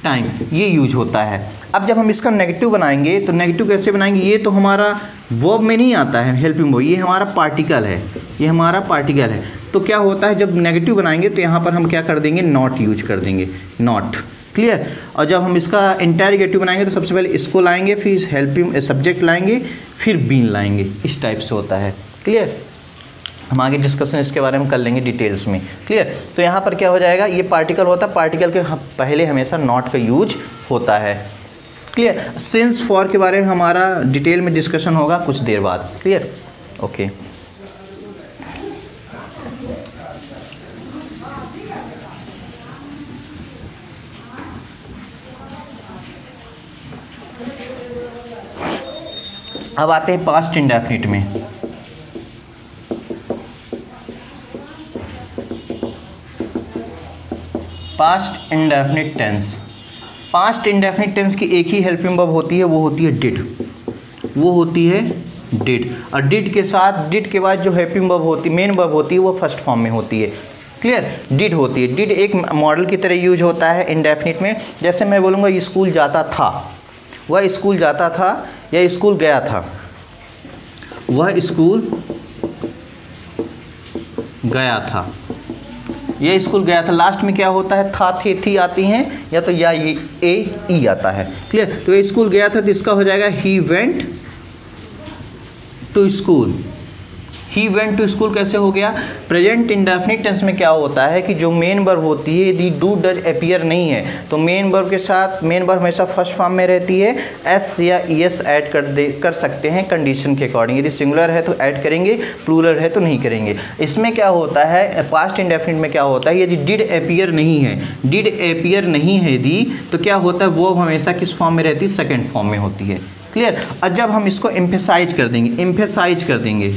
टाइम, ये यूज होता है। अब जब हम इसका नेगेटिव बनाएंगे तो नेगेटिव कैसे बनाएंगे, ये तो हमारा वर्ब में नहीं आता है हेल्पिंग वर्ब, ये हमारा पार्टिकल है, ये हमारा पार्टिकल है। तो क्या होता है, जब नेगेटिव बनाएंगे तो यहाँ पर हम क्या कर देंगे, नॉट यूज कर देंगे, नॉट। क्लियर। और जब हम इसका इंटरोगेटिव बनाएंगे तो सबसे पहले इसको लाएंगे, फिर हेल्पिंग सब्जेक्ट लाएंगे, फिर बीन लाएंगे, इस टाइप से होता है। क्लियर। हम आगे डिस्कशन इसके बारे में कर लेंगे डिटेल्स में। क्लियर। तो यहाँ पर क्या हो जाएगा, ये पार्टिकल होता है, पार्टिकल के पहले हमेशा नॉट का यूज होता है। क्लियर। सिंस फॉर के बारे में हमारा डिटेल में डिस्कशन होगा कुछ देर बाद। क्लियर। ओके। अब आते हैं पास्ट इंडेफिनिट में। Past indefinite tense, past indefinite tense की एक ही हेल्पिंग वर्ब होती है, वो होती है डिड, वो होती है डिड। और डिड के साथ, डिड के बाद जो हेल्पिंग वर्ब होती है, मेन वर्ब होती है, वो फर्स्ट फॉर्म में होती है। क्लियर। डिड होती है, डिड एक मॉडल की तरह यूज होता है इंडेफिनिट में। जैसे मैं बोलूँगा स्कूल जाता था, वह स्कूल जाता था या स्कूल गया था, वह स्कूल गया था, ये स्कूल गया था। लास्ट में क्या होता है, था थे थी आती हैं, या तो या ये ए ई आता है। क्लियर। तो ये स्कूल गया था तो इसका हो जाएगा he went to school, he went to school कैसे हो गया? प्रेजेंट इंडेफिनिट टेंस में क्या होता है कि जो मेन वर्ब होती है यदि डू डज अपीयर नहीं है तो मेन वर्ब के साथ मेन वर्ब हमेशा फर्स्ट फॉर्म में रहती है, एस या ईएस ऐड कर सकते हैं कंडीशन के अकॉर्डिंग। यदि सिंगुलर है तो ऐड करेंगे, प्लूरल है तो नहीं करेंगे। इसमें क्या होता है, पास्ट इंडेफिनिट में क्या होता है, यदि डिड अपीयर नहीं है, डिड अपीयर नहीं है यदि, तो क्या होता है वो हमेशा किस फॉर्म में रहती है? सेकेंड फॉर्म में होती है। क्लियर? और जब हम इसको एम्फेसाइज कर देंगे,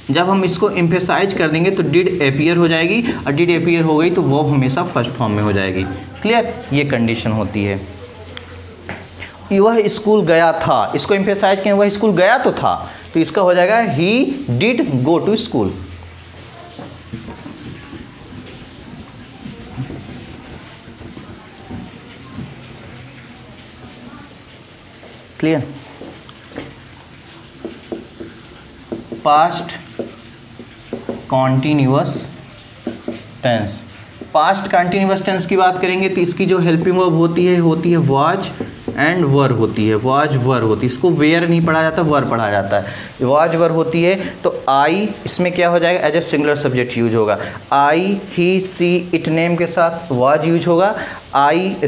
जब हम इसको एम्फेसाइज कर देंगे तो डिड अपीयर हो जाएगी, और डिड अपीयर हो गई तो वो हमेशा फर्स्ट फॉर्म में हो जाएगी। क्लियर? ये कंडीशन होती है। वह स्कूल गया था, इसको एम्फेसाइज करें, वह स्कूल गया तो था, तो इसका हो जाएगा he did go to school. Clear? Past continuous tense, past continuous tense की बात करेंगे तो इसकी जो हेल्पिंग वर्ब होती है वाज एंड वर होती है, वाज वर होती है। इसको वेयर नहीं पढ़ा जाता, वर पढ़ा जाता है। वाज वर होती है तो आई इसमें क्या हो जाएगा? As a singular subject use होगा। I he she it name के साथ वाज यूज होगा,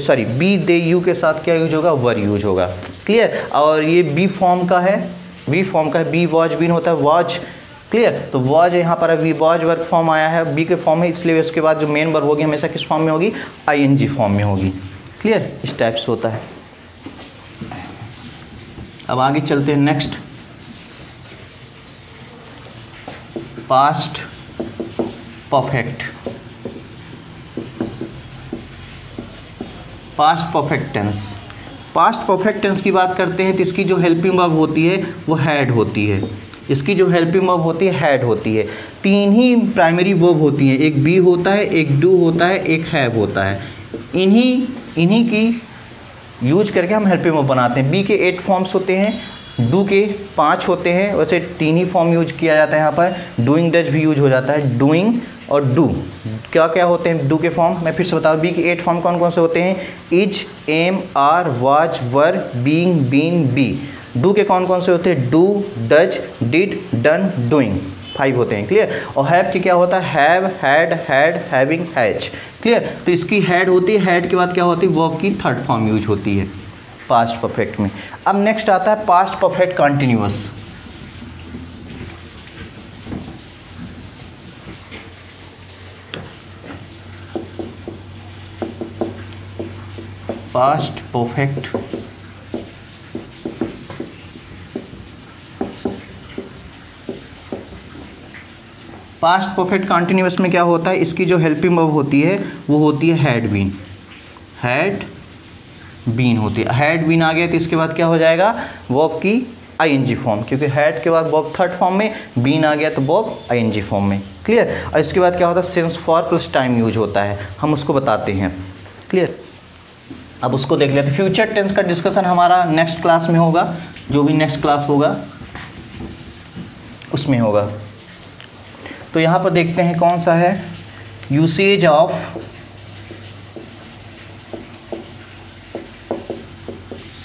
बी दे यू के साथ क्या यूज होगा? वर यूज होगा। क्लियर? और ये बी फॉर्म का है, बी वाज बीन होता है वाज। क्लियर? तो वाज यहाँ पर अभी वाज वर्ब फॉर्म आया है, बी के फॉर्म है, इसलिए उसके बाद जो मेन वर्ब होगी हमेशा किस फॉर्म में होगी? आईएनजी फॉर्म में होगी। क्लियर? इस टाइप से होता है। अब आगे चलते हैं next, past perfect. Past perfect tense, past perfect tense की बात करते हैं तो इसकी जो हेल्पिंग वर्ब होती है वो हैड होती है। इसकी जो हेल्पिंग वर्ब होती है हैड होती है। तीन ही प्राइमरी वर्ब होती हैं, एक बी होता है, एक डू होता है, एक हैव होता है। इन्हीं की यूज करके हम हेल्पिंग वर्ब बनाते हैं। बी के 8 फॉर्म्स होते हैं, डू के 5 होते हैं, वैसे 3 ही फॉर्म यूज किया जाता है यहाँ पर। डूइंग डज भी यूज हो जाता है, डूइंग और डू क्या क्या होते हैं डू के फॉर्म? मैं फिर से बता दूँ, बी के 8 फॉर्म कौन कौन से होते हैं? Is, am, are, was, were, being, been, be. Do के कौन कौन से होते हैं? Do, does, did, done, doing, 5 होते हैं। क्लियर? और हैव के क्या होता है? Have, had, having, has. Clear? तो इसकी हैड होती है, हैड के बाद क्या होती है? वर्ब की थर्ड फॉर्म यूज होती है पास्ट परफेक्ट में। अब नेक्स्ट आता है past perfect continuous. Past perfect past perfect continuous में क्या होता है? इसकी जो हेल्पिंग वर्ब होती है वो होती है हैड बीन। हैड बीन होती है। हैड बीन आ गया तो इसके बाद क्या हो जाएगा? वर्ब की आईएनजी फॉर्म, क्योंकि हैड के बाद वर्ब थर्ड फॉर्म में, बीन आ गया तो वर्ब आईएनजी फॉर्म में। क्लियर? और इसके बाद क्या होता है? Since for plus time use होता है, हम उसको बताते हैं। क्लियर? अब उसको देख लेते हैं। फ्यूचर टेंस का डिस्कशन हमारा नेक्स्ट क्लास में होगा, जो भी नेक्स्ट क्लास होगा उसमें होगा। तो यहाँ पर देखते हैं कौन सा है? Usage of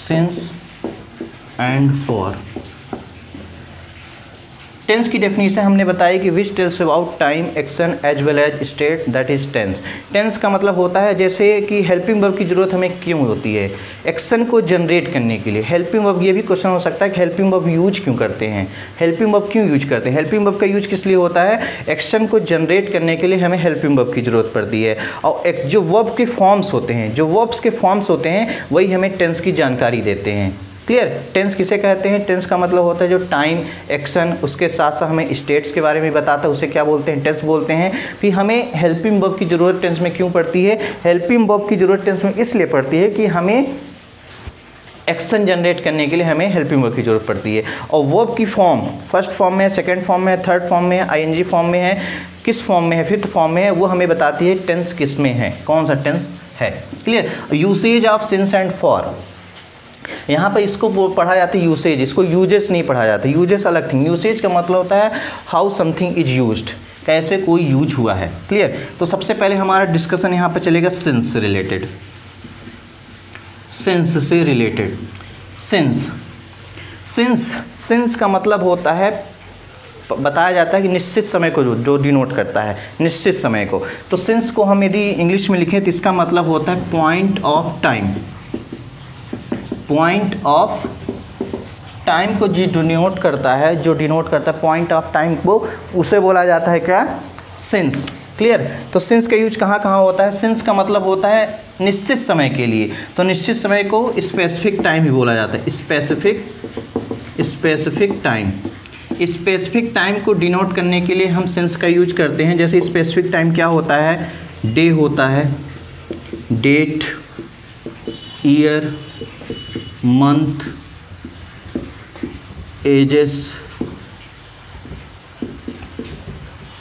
since and for. Tense की डेफिनेशन हमने बताई कि which tells about time, action as well as state, that is tense. Tense का मतलब होता है जैसे कि हेल्पिंग वर्ब की ज़रूरत हमें क्यों होती है? एक्शन को जनरेट करने के लिए। हेल्पिंग वर्ब, ये भी क्वेश्चन हो सकता है कि हेल्पिंग वर्ब यूज क्यों करते हैं? हेल्पिंग वर्ब क्यों यूज करते हैं? हेल्पिंग वर्ब का यूज किस लिए होता है? एक्शन को जनरेट करने के लिए हमें हेल्पिंग वर्ब की ज़रूरत पड़ती है। और एक जो वर्ब के फॉर्म्स होते हैं, जो वर्ब्स के फॉर्म्स होते हैं वही हमें टेंस की जानकारी देते हैं। क्लियर? टेंस किसे कहते हैं? टेंस का मतलब होता है जो टाइम, एक्शन, उसके साथ साथ हमें स्टेट्स के बारे में बताता है, उसे क्या बोलते हैं? टेंस बोलते हैं। फिर हमें हेल्पिंग वर्ब की ज़रूरत टेंस में क्यों पड़ती है? हेल्पिंग वर्ब की ज़रूरत टेंस में इसलिए पड़ती है कि हमें एक्शन जनरेट करने के लिए हमें हेल्पिंग वर्ब की ज़रूरत पड़ती है। और वर्ब की फॉर्म फर्स्ट फॉर्म में है, सेकेंड फॉर्म में है, थर्ड फॉर्म में है, आईएनजी फॉर्म में है, किस फॉर्म में है, फिफ्थ फॉर्म में है, वो हमें बताती है टेंस किस में है, कौन सा टेंस है। Clear? Usage of since and for, यहाँ पर इसको पढ़ा जाता है यूसेज, इसको यूजेस नहीं पढ़ा जाता। यूजेस अलग थिंग, यूसेज का मतलब होता है हाउ समथिंग इज यूज्ड, कैसे कोई यूज हुआ है। क्लियर? तो सबसे पहले हमारा डिस्कशन यहाँ पर चलेगा सिंस से रिलेटेड। सिंस से रिलेटेड, सिंस का मतलब होता है बताया जाता है कि निश्चित समय को जो डिनोट करता है, निश्चित समय को। तो सिंस को हम यदि इंग्लिश में लिखें तो इसका मतलब होता है point of time. Point of time को जो डिनोट करता है, जो डिनोट करता है पॉइंट ऑफ टाइम को, उसे बोला जाता है क्या? सिंस। क्लियर? तो सिंस का यूज कहाँ कहाँ होता है? सिंस का मतलब होता है निश्चित समय के लिए, तो निश्चित समय को स्पेसिफिक टाइम ही बोला जाता है। Specific time. स्पेसिफिक टाइम को डिनोट करने के लिए हम सिंस का यूज करते हैं। जैसे स्पेसिफिक टाइम क्या होता है? डे होता है, date, year, month, ages,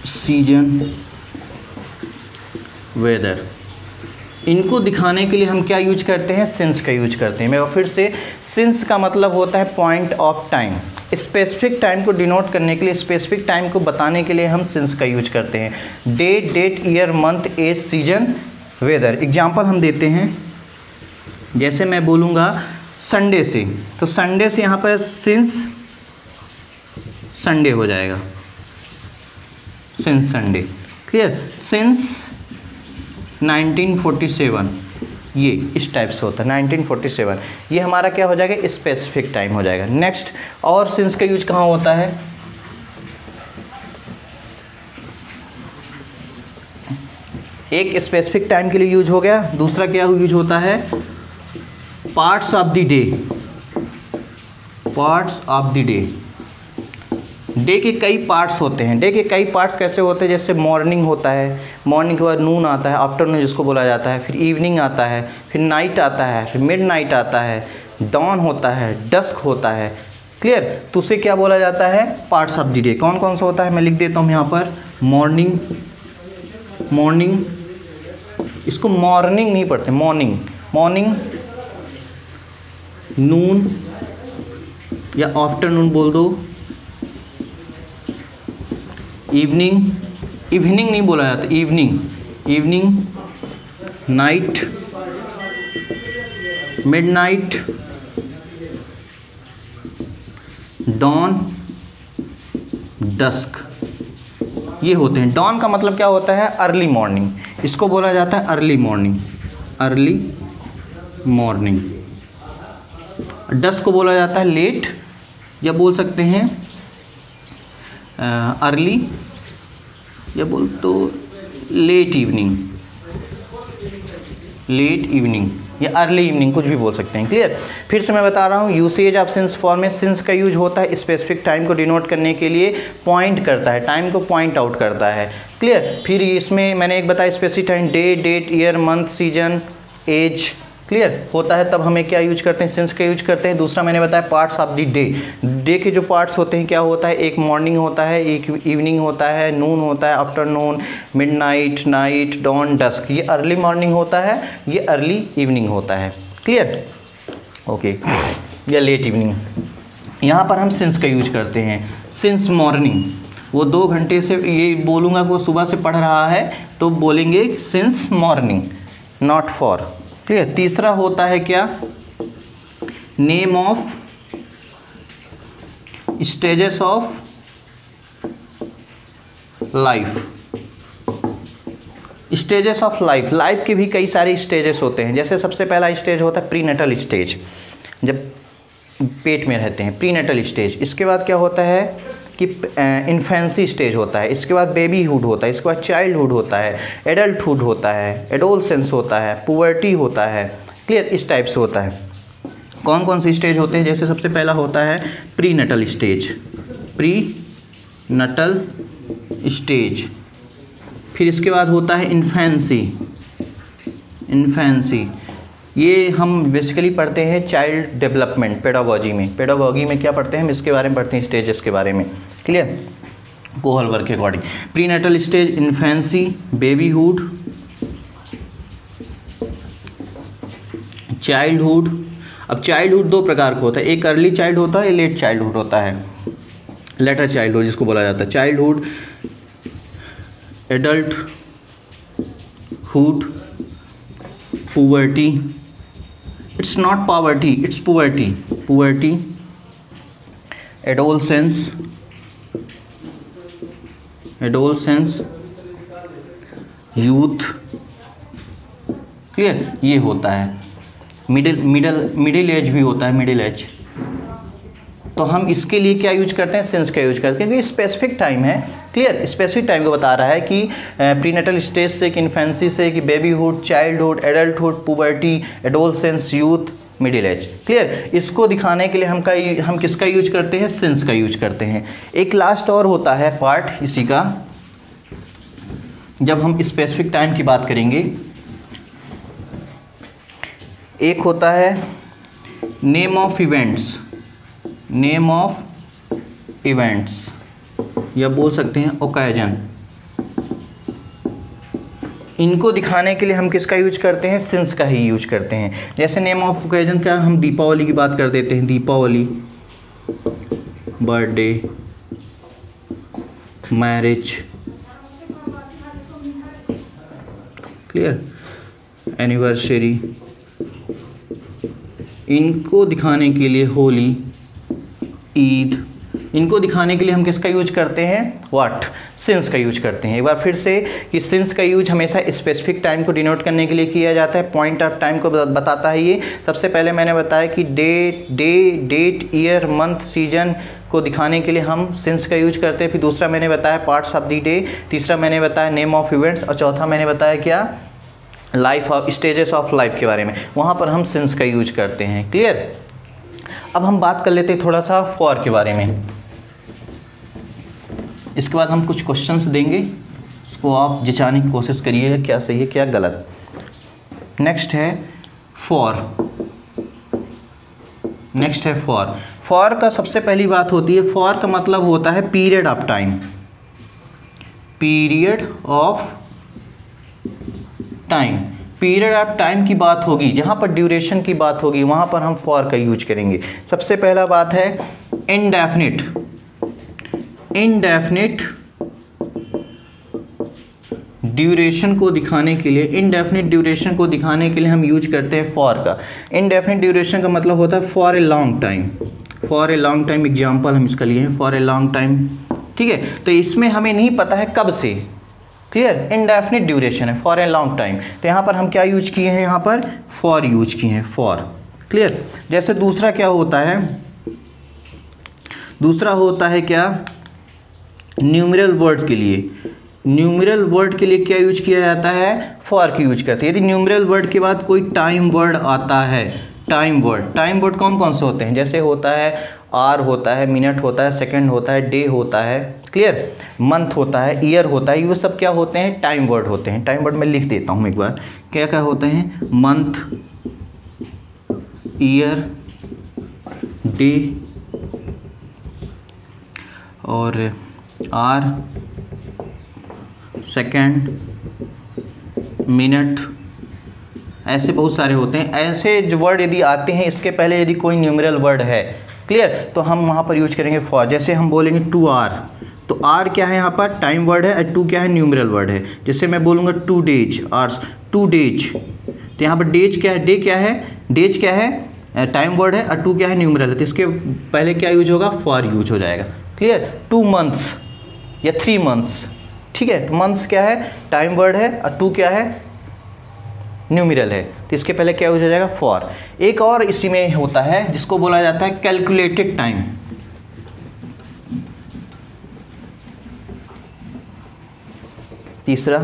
season, weather. इनको दिखाने के लिए हम क्या यूज करते हैं? सिंस का यूज करते हैं। मैं फिर से, सिंस का मतलब होता है point of time. Specific time को डिनोट करने के लिए, स्पेसिफिक टाइम को बताने के लिए हम सिंस का यूज करते हैं। Day, date, year, month, age, season, weather. Example हम देते हैं, जैसे मैं बोलूँगा संडे से, तो संडे से यहाँ पर सिंस संडे हो जाएगा, सिंस संडे। क्लियर? सिंस 1947, ये इस टाइप से होता है 1947। ये हमारा क्या हो जाएगा? स्पेसिफिक टाइम हो जाएगा। नेक्स्ट, और सिंस का यूज कहाँ होता है? एक स्पेसिफिक टाइम के लिए यूज हो गया, दूसरा क्या यूज होता है? Parts of the day. Parts of the day. Day के कई पार्ट्स होते हैं। डे के कई पार्ट्स कैसे होते हैं? जैसे मॉर्निंग होता है, मॉर्निंग के बाद नून आता है, आफ्टरनून जिसको बोला जाता है, फिर इवनिंग आता है, फिर नाइट आता है, फिर मिड नाइट आता है, डॉन होता है, डस्क होता है। क्लियर? तो उसे क्या बोला जाता है? Parts of the day. कौन कौन सा होता है? मैं लिख देता हूँ यहाँ पर। मॉर्निंग, मॉर्निंग, इसको मॉर्निंग नहीं पढ़ते, मॉर्निंग, मॉर्निंग, नून या आफ्टरनून बोल दो, इवनिंग, इवनिंग नहीं बोला जाता, evening, evening, night, midnight, dawn, dusk, ये होते हैं। डॉन का मतलब क्या होता है? अर्ली मॉर्निंग, इसको बोला जाता है early morning, early morning. Dusk को बोला जाता है लेट, या बोल सकते हैं अर्ली, या बोल तो लेट इवनिंग, लेट इवनिंग या अर्ली इवनिंग, कुछ भी बोल सकते हैं। क्लियर? फिर से मैं बता रहा हूँ, यूसेज ऑफ सिंस फॉर्म में सिंस का यूज होता है स्पेसिफिक टाइम को डिनोट करने के लिए, पॉइंट करता है, टाइम को पॉइंट आउट करता है। क्लियर? फिर इसमें मैंने एक बताया specific time, day, date, year, month, season, age. Clear होता है, तब हमें क्या यूज करते हैं? सिंस का यूज करते हैं। दूसरा मैंने बताया parts of the day. Day के जो पार्ट्स होते हैं क्या होता है? एक मॉर्निंग होता है, एक इवनिंग होता है, नून होता है, afternoon, midnight, night, dawn, dusk. ये अर्ली मॉर्निंग होता है, ये अर्ली इवनिंग होता है। क्लियर? ओके, या लेट इवनिंग। यहाँ पर हम सिंस का यूज करते हैं। सिंस मॉर्निंग, वो 2 घंटे से, ये बोलूँगा कि वो सुबह से पढ़ रहा है तो बोलेंगे since morning, not for. Clear? तीसरा होता है क्या? Name of stages of life. Stages of life, life के भी कई सारे स्टेजेस होते हैं। जैसे सबसे पहला स्टेज होता है प्रीनेटल स्टेज, जब पेट में रहते हैं, प्रीनेटल स्टेज। इसके बाद क्या होता है कि इन्फेंसी स्टेज होता है, इसके बाद बेबीहुड होता है, इसके बाद चाइल्डहुड होता है, एडल्टहुड होता है, एडोलसेंस होता है, पुबर्टी होता है। क्लियर? इस टाइप से होता है। कौन कौन से स्टेज होते हैं? जैसे सबसे पहला होता है pre Nuttall stage, pre Nuttall stage. फिर इसके बाद होता है इन्फेंसी, इन्फेंसी ये हम बेसिकली पढ़ते हैं चाइल्ड डेवलपमेंट पेडागोजी में। पेडागोजी में क्या पढ़ते हैं हम? इसके बारे में पढ़ते हैं, स्टेजेस के बारे में। क्लियर? कोहलबर्ग के according prenatal stage, infancy, babyhood, childhood. अब चाइल्डहुड 2 प्रकार का होता है, एक अर्ली चाइल्ड होता है, लेट चाइल्डहुड होता है, लेटर चाइल्डहुड जिसको बोला जाता है। Childhood, adulthood, puberty, it's not poverty, it's puberty, puberty, adolescence, adolescence, youth, clear, ये होता है। मिडिल एज भी होता है, मिडिल एज। तो हम इसके लिए क्या यूज करते हैं, सिंस का यूज करते हैं, क्योंकि स्पेसिफिक टाइम है, क्लियर, स्पेसिफिक टाइम को बता रहा है कि प्रीनेटल स्टेज से, कि इन्फेंसी से, कि babyhood, childhood, adulthood, puberty, adolescence, youth, middle age, clear. इसको दिखाने के लिए हम किसका यूज करते हैं, सिंस का यूज करते हैं। एक लास्ट और होता है पार्ट इसी का, जब हम स्पेसिफिक टाइम की बात करेंगे। एक होता है name of events, name of events, या बोल सकते हैं ओकेजन। इनको दिखाने के लिए हम किसका यूज करते हैं, सिंस का ही यूज करते हैं। जैसे नेम ऑफ ओकेजन का हम दीपावली की बात कर देते हैं, Deepavali, birthday, marriage, clear, anniversary. इनको दिखाने के लिए होली, ईद, इनको दिखाने के लिए हम किसका यूज करते हैं, व्हाट, सिंस का यूज करते हैं। एक बार फिर से कि सिंस का यूज हमेशा स्पेसिफिक टाइम को डिनोट करने के लिए किया जाता है, पॉइंट ऑफ टाइम को बताता है ये। सबसे पहले मैंने बताया कि डेट, ईयर, मंथ, सीजन को दिखाने के लिए हम सिंस का यूज करते हैं। फिर दूसरा मैंने बताया पार्ट्स ऑफ द डे, तीसरा मैंने बताया नेम ऑफ इवेंट्स, और चौथा मैंने बताया क्या, life of, stages of life के बारे में, वहाँ पर हम सिंस का यूज करते हैं, क्लियर। अब हम बात कर लेते हैं थोड़ा सा फॉर के बारे में। इसके बाद हम कुछ क्वेश्चंस देंगे, उसको आप जिचाने की कोशिश करिएगा क्या सही है क्या गलत। नेक्स्ट है फॉर, नेक्स्ट है फॉर। फॉर का सबसे पहली बात होती है, फॉर का मतलब होता है period of time, period of time. Period of time की बात होगी, जहाँ पर ड्यूरेशन की बात होगी वहाँ पर हम फॉर का यूज करेंगे। सबसे पहला बात है इनडेफिनिट, इनडेफिनिट ड्यूरेशन को दिखाने के लिए, इनडेफिनिट ड्यूरेशन को दिखाने के लिए हम यूज करते हैं फॉर का। इनडेफिनिट ड्यूरेशन का मतलब होता है for a long time, for a long time, example हम इसका लिए हैं, फॉर ए लॉन्ग टाइम, ठीक है। तो इसमें हमें नहीं पता है कब से, क्लियर, इनडेफिनिट ड्यूरेशन है, फॉर ए लॉन्ग टाइम। तो यहाँ पर हम क्या यूज किए हैं, यहाँ पर फॉर यूज किए हैं, फॉर, क्लियर। जैसे दूसरा क्या होता है, दूसरा होता है क्या, न्यूमेरल वर्ड के लिए, न्यूमेरल वर्ड के लिए क्या यूज किया जाता है, फॉर की यूज करते हैं। यदि न्यूमेरल वर्ड के बाद कोई टाइम वर्ड आता है, टाइम वर्ड, टाइम वर्ड कौन कौन से होते हैं, जैसे होता है आर होता है, मिनट होता है, सेकंड होता है, डे होता है, क्लियर, मंथ होता है, ईयर होता है, ये सब क्या होते हैं, टाइम वर्ड होते हैं। टाइम वर्ड मैं लिख देता हूँ एक बार, क्या क्या होते हैं, मंथ, ईयर, डे और आर, सेकंड, मिनट, ऐसे बहुत सारे होते हैं। ऐसे जो वर्ड यदि आते हैं इसके पहले यदि कोई न्यूमेरल वर्ड है, क्लियर, तो हम वहाँ पर यूज करेंगे फॉर। जैसे हम बोलेंगे टू आर, तो आर क्या है यहाँ पर, टाइम वर्ड है, और टू क्या है, न्यूमेरल वर्ड है। जैसे मैं बोलूँगा 2 डेज, आर्स 2 डेज, तो यहाँ पर डेज क्या है, डे क्या है, डेज क्या है, टाइम वर्ड है, और 2 क्या है, न्यूमेरल है, तो इसके पहले क्या यूज होगा, फॉर यूज हो जाएगा, क्लियर। 2 मंथ्स या 3 मंथ्स, ठीक है, मंथ्स क्या है, टाइम वर्ड है, और 2 क्या है, न्यूमेरल है, तो इसके पहले क्या यूज हो जाएगा, फॉर। एक और इसी में होता है जिसको बोला जाता है कैलकुलेटेड टाइम। तीसरा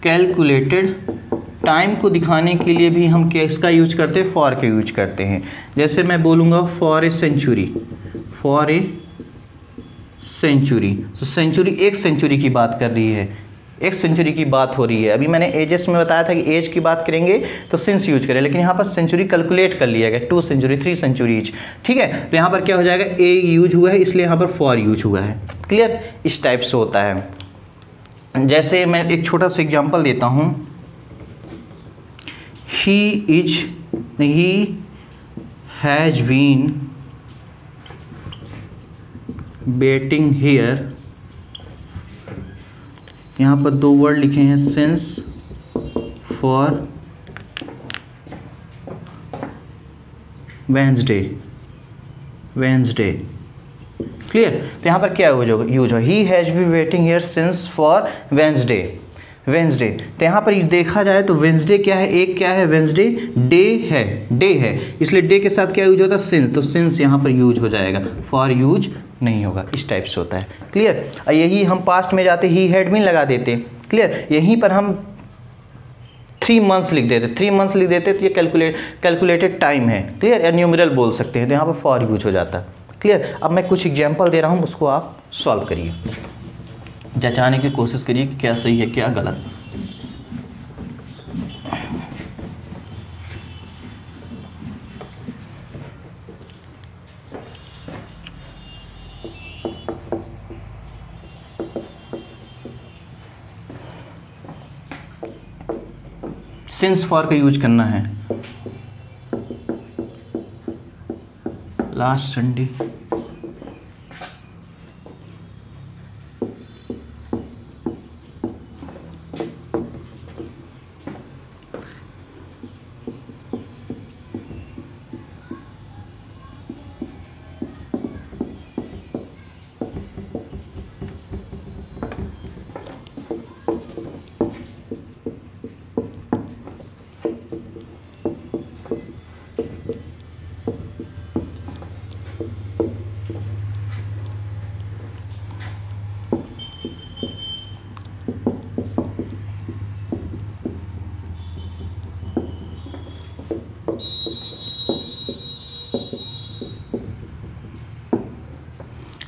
कैलकुलेटेड टाइम को दिखाने के लिए भी हम किसका यूज करते हैं, फॉर का यूज करते हैं। जैसे मैं बोलूँगा for a century, for a century, तो सेंचुरी एक सेंचुरी की बात कर रही है, एक सेंचुरी की बात हो रही है। अभी मैंने एजेस में बताया था कि एज की बात करेंगे तो सिंस यूज करें, लेकिन यहाँ पर सेंचुरी कैलकुलेट कर लिया गया, 2 सेंचुरी, 3 सेंचुरीज, ठीक है। तो यहाँ पर क्या हो जाएगा, ए यूज हुआ है इसलिए यहाँ पर फॉर यूज हुआ है, क्लियर, इस टाइप से होता है। जैसे मैं एक छोटा सा एग्जाम्पल देता हूँ, he has been waiting here, यहाँ पर 2 वर्ड लिखे हैं, since, for, Wednesday, Wednesday. Clear. तो यहाँ पर क्या यूज होगा, he has been waiting here since for Wednesday. Wednesday, तो यहाँ पर देखा जाए तो वेंसडे क्या है, एक क्या है, वेंसडे डे है, इसलिए डे के साथ क्या यूज होता है, सिंस, तो सिंस यहाँ पर यूज हो जाएगा, फॉर यूज नहीं होगा, इस टाइप से होता है। क्लियर। यही हम पास्ट में जाते ही हैड बीन लगा देते। क्लियर। यहीं पर हम 3 मंथ्स लिख देते, 3 मंथ्स लिख देते तो ये कैलकुलेटेड टाइम है। क्लियर। या न्यूमेरल बोल सकते हैं, तो यहाँ पर फॉर यूज हो जाता है। क्लियर। अब मैं कुछ एग्जाम्पल दे रहा हूँ, उसको आप सॉल्व करिए, जचाने की कोशिश करिए कि क्या सही है क्या गलत। सिंस फॉर का यूज करना है। लास्ट संडे,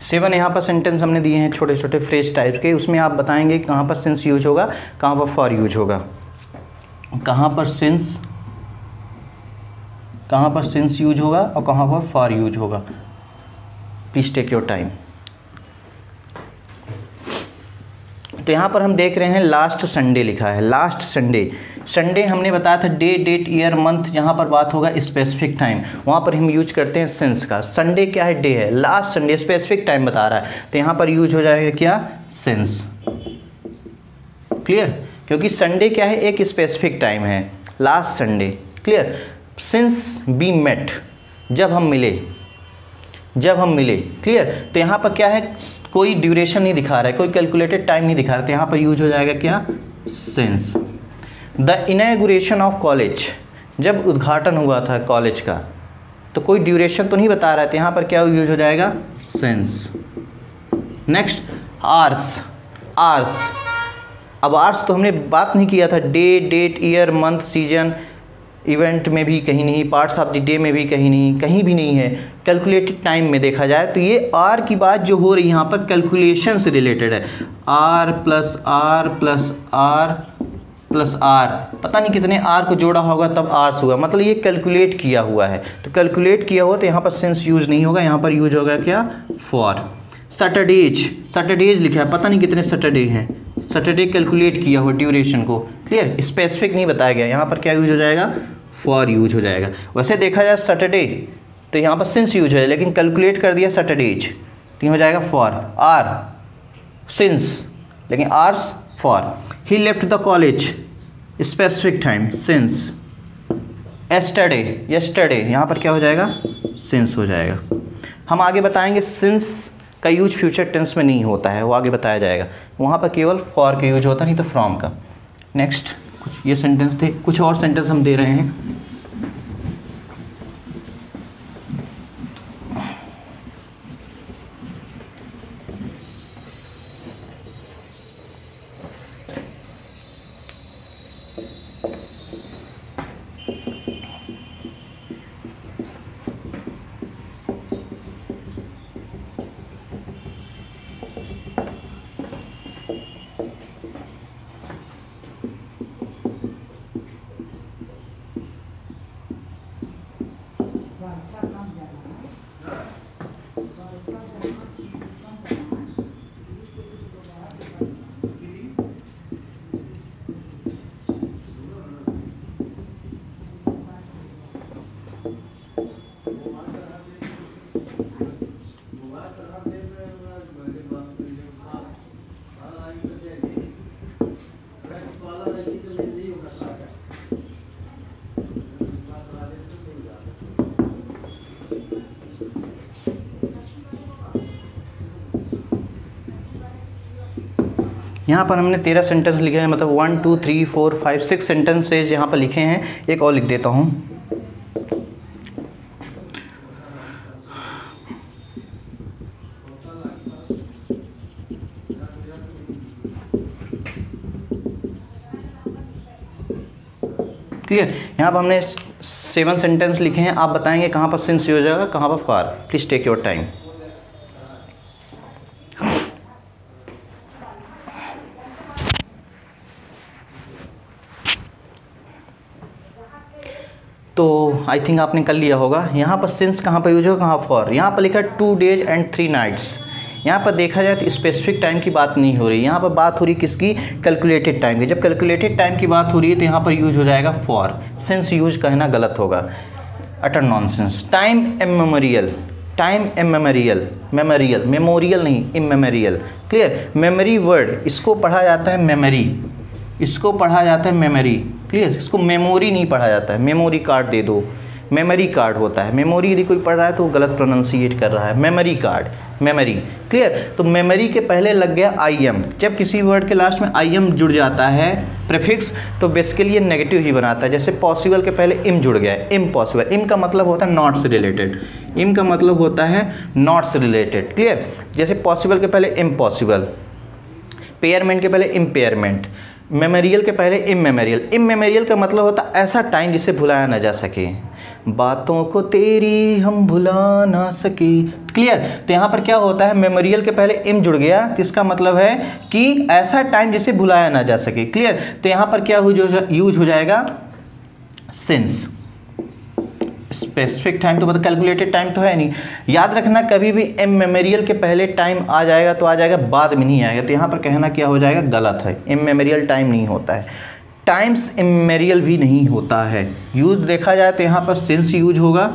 सेवन यहाँ पर सेंटेंस हमने दिए हैं छोटे छोटे फ्रेज टाइप के, उसमें आप बताएंगे कहाँ पर सिंस यूज होगा, कहाँ पर फॉर यूज होगा, कहाँ पर सिंस यूज होगा और कहाँ पर फॉर यूज होगा। Please take your time. तो यहाँ पर हम देख रहे हैं लास्ट संडे लिखा है, लास्ट संडे। संडे हमने बताया था डे, डेट, ईयर, मंथ, जहाँ पर बात होगा स्पेसिफिक टाइम, वहाँ पर हम यूज करते हैं सिंस का। संडे क्या है, डे है, लास्ट संडे स्पेसिफिक टाइम बता रहा है, तो यहाँ पर यूज हो जाएगा क्या, सिंस। क्लियर। क्योंकि संडे क्या है, एक स्पेसिफिक टाइम है, last Sunday. Clear. Since we met, जब हम मिले, क्लियर। तो यहाँ पर क्या है, कोई ड्यूरेशन नहीं दिखा रहा है, कोई कैलकुलेटेड टाइम नहीं दिखा रहा है, तो यहाँ पर यूज हो जाएगा क्या, since. The inauguration of college, जब उद्घाटन हुआ था कॉलेज का, तो कोई ड्यूरेशन तो नहीं बता रहा है, तो यहाँ पर क्या यूज हो जाएगा, सिंस। Next, hours. अब आर्स तो हमने बात नहीं किया था, day, date, year, month, season, event में भी कहीं नहीं, पार्ट्स ऑफ द डे में भी कहीं नहीं, कहीं भी नहीं है। कैलकुलेटेड टाइम में देखा जाए तो ये आर की बात जो हो रही है यहाँ पर कैलकुलेशन से रिलेटेड है। R plus R plus R plus R, पता नहीं कितने आर को जोड़ा होगा तब आर्स हुआ, मतलब ये कैलकुलेट किया हुआ है। तो कैलकुलेट किया हुआ तो यहाँ पर सिंस यूज नहीं होगा, यहाँ पर यूज होगा क्या, फॉर। सैटरडेज लिखा है, पता नहीं कितने सैटरडे हैं, सैटरडे कैलकुलेट किया हुआ ड्यूरेशन को। क्लियर। स्पेसिफिक नहीं बताया गया, यहाँ पर क्या यूज हो जाएगा, फॉर यूज हो जाएगा। वैसे देखा जाए सैटरडे तो यहाँ पर सिंस यूज है, लेकिन कैलकुलेट कर दिया सैटरडेज, तो हो जाएगा फॉर। आर सिंस, लेकिन hours for. He left the college, specific time, since. Yesterday, यहाँ पर क्या हो जाएगा, सिंस हो जाएगा। हम आगे बताएंगे सिंस का यूज फ्यूचर टेंस में नहीं होता है, वो आगे बताया जाएगा, वहाँ पर केवल फॉर का यूज होता, नहीं तो फ्रॉम का। नेक्स्ट, कुछ ये सेंटेंस थे, कुछ और सेंटेंस हम दे रहे हैं। यहाँ पर हमने 13 सेंटेंस लिखे हैं, मतलब 1 2 3 4 5 6 सेंटेंसेज यहाँ पर लिखे हैं। एक और लिख देता हूँ। क्लियर। यहाँ पर हमने 7 सेंटेंस लिखे हैं। आप बताएंगे कहाँ पर सिंस यूज हो जाएगा, कहाँ पर for. Please take your time. तो आई थिंक आपने कर लिया होगा। यहाँ पर सिंस कहाँ पर यूज होगा, कहाँ फॉर। यहाँ पर लिखा है 2 days and 3 nights। यहाँ पर देखा जाए तो स्पेसिफिक टाइम की बात नहीं हो रही, यहाँ पर बात हो रही किसकी, कैलकुलेटेड टाइम की। जब कैलकुलेटेड टाइम की बात हो रही है तो यहाँ पर यूज हो जाएगा फॉर। सिंस यूज कहना गलत होगा, utter nonsense. Time immemorial, time immemorial, memorial, memorial नहीं, इमेमोरियल। क्लियर। मेमोरी वर्ड, इसको पढ़ा जाता है मेमोरी, इसको पढ़ा जाता है मेमोरी। क्लियर। इसको मेमोरी नहीं पढ़ा जाता है। मेमोरी कार्ड दे दो, मेमोरी कार्ड होता है। मेमोरी यदि कोई पढ़ रहा है तो गलत प्रोनाउंसिएट कर रहा है। Memory card, memory. क्लियर। तो मेमोरी के पहले लग गया आई एम। जब किसी वर्ड के लास्ट में आई एम जुड़ जाता है प्रीफिक्स, तो बेसिकली ये नेगेटिव ही बनाता है। जैसे पॉसिबल के पहले इम जुड़ गया है, इम्पॉसिबल। इम का मतलब होता है नॉट से रिलेटेड, इम का मतलब होता है नॉट से रिलेटेड। क्लियर। जैसे पॉसिबल के पहले इम्पॉसिबल, पेयरमेंट के पहले इम्पेयरमेंट, मेमोरियल के पहले इमेमोरियल। इमेमोरियल का मतलब होता है ऐसा टाइम जिसे भुलाया ना जा सके, बातों को तेरी हम भुला ना सके। क्लियर। तो यहाँ पर क्या होता है, मेमोरियल के पहले इम जुड़ गया तो इसका मतलब है कि ऐसा टाइम जिसे भुलाया ना जा सके। क्लियर। तो यहाँ पर क्या यूज हो जाएगा, सिंस। स्पेसिफिक टाइम तो मतलब कैलकुलेटेड टाइम तो है नहीं। याद रखना कभी भी इमेमोरियल के पहले टाइम आ जाएगा तो आ जाएगा, बाद में नहीं आएगा। तो यहाँ पर कहना क्या हो जाएगा, गलत है। इमेमोरियल टाइम नहीं होता है, टाइम्स इमेमोरियल भी नहीं होता है। यूज देखा जाए तो यहाँ पर सिंस यूज होगा,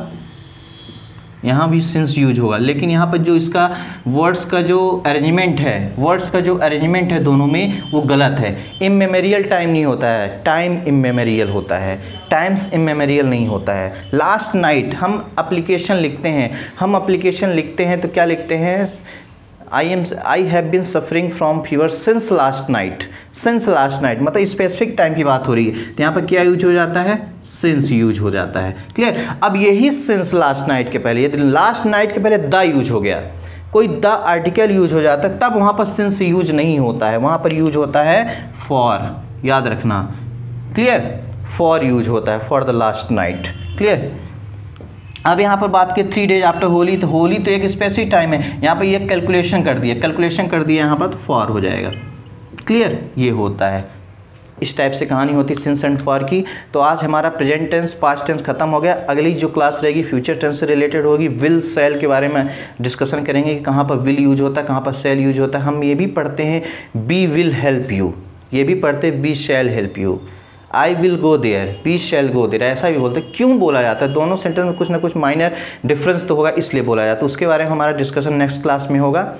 यहाँ भी सिंस यूज होगा, लेकिन यहाँ पर जो इसका वर्ड्स का जो अरेंजमेंट है, वर्ड्स का जो अरेंजमेंट है दोनों में, वो गलत है। इमेमोरियल टाइम नहीं होता है, टाइम इमेमोरियल होता है, टाइम्स इमेमोरियल नहीं होता है। लास्ट नाइट हम एप्लीकेशन लिखते हैं, हम एप्लीकेशन लिखते हैं तो क्या लिखते हैं, I have been suffering from fever since last night. Since last night मतलब स्पेसिफिक टाइम की बात हो रही है, तो यहाँ पर क्या यूज हो जाता है, सिंस यूज हो जाता है। क्लियर। अब यही सिंस लास्ट नाइट के पहले, यदि लास्ट नाइट के पहले द यूज हो गया, कोई द आर्टिकल यूज हो जाता है, तब वहाँ पर सिंस यूज नहीं होता है, वहाँ पर यूज होता है फॉर। याद रखना। क्लियर। फॉर यूज होता है, for the last night. Clear. अब यहाँ पर बात की 3 days आफ्टर होली, तो होली तो एक स्पेसिफिक टाइम है, यहाँ पर ये कैलकुलेशन कर दिया, कैलकुलेशन कर दिया यहाँ पर, तो फॉर हो जाएगा। क्लियर। ये होता है, इस टाइप से कहानी होती है सिंस एंड फॉर की। तो आज हमारा प्रेजेंट टेंस, पास्ट टेंस खत्म हो गया। अगली जो क्लास रहेगी फ्यूचर टेंस से रिलेटेड होगी। विल सेल के बारे में डिस्कशन करेंगे कि कहाँ पर विल यूज होता है, कहाँ पर सेल यूज होता है। हम ये भी पढ़ते हैं बी विल हेल्प यू, ये भी पढ़ते हैं be shall help you. I will go there, be shall go there, ऐसा भी बोलते हैं। क्यों बोला जाता है, दोनों सेंटेंस में कुछ ना कुछ माइनर डिफरेंस तो होगा, इसलिए बोला जाता है। उसके बारे में हमारा डिस्कशन नेक्स्ट क्लास में होगा।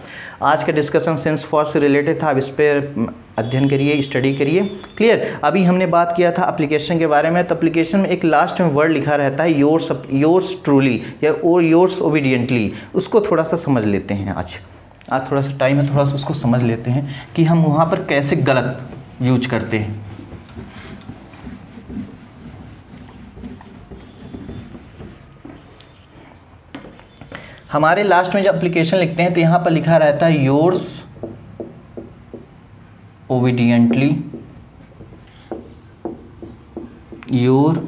आज का डिस्कशन सिंस फॉर से रिलेटेड था, अब इस पर अध्ययन करिए, स्टडी करिए। क्लियर। अभी हमने बात किया था एप्लीकेशन के बारे में, तो एप्लीकेशन में एक लास्ट में वर्ड लिखा रहता है योर्स ट्रूली या योर्स ओबीडियंटली, उसको थोड़ा सा समझ लेते हैं। आज थोड़ा सा टाइम है, थोड़ा सा उसको समझ लेते हैं कि हम वहाँ पर कैसे गलत यूज करते हैं। हमारे लास्ट में जब एप्लीकेशन लिखते हैं तो यहाँ पर लिखा रहता है yours obediently, your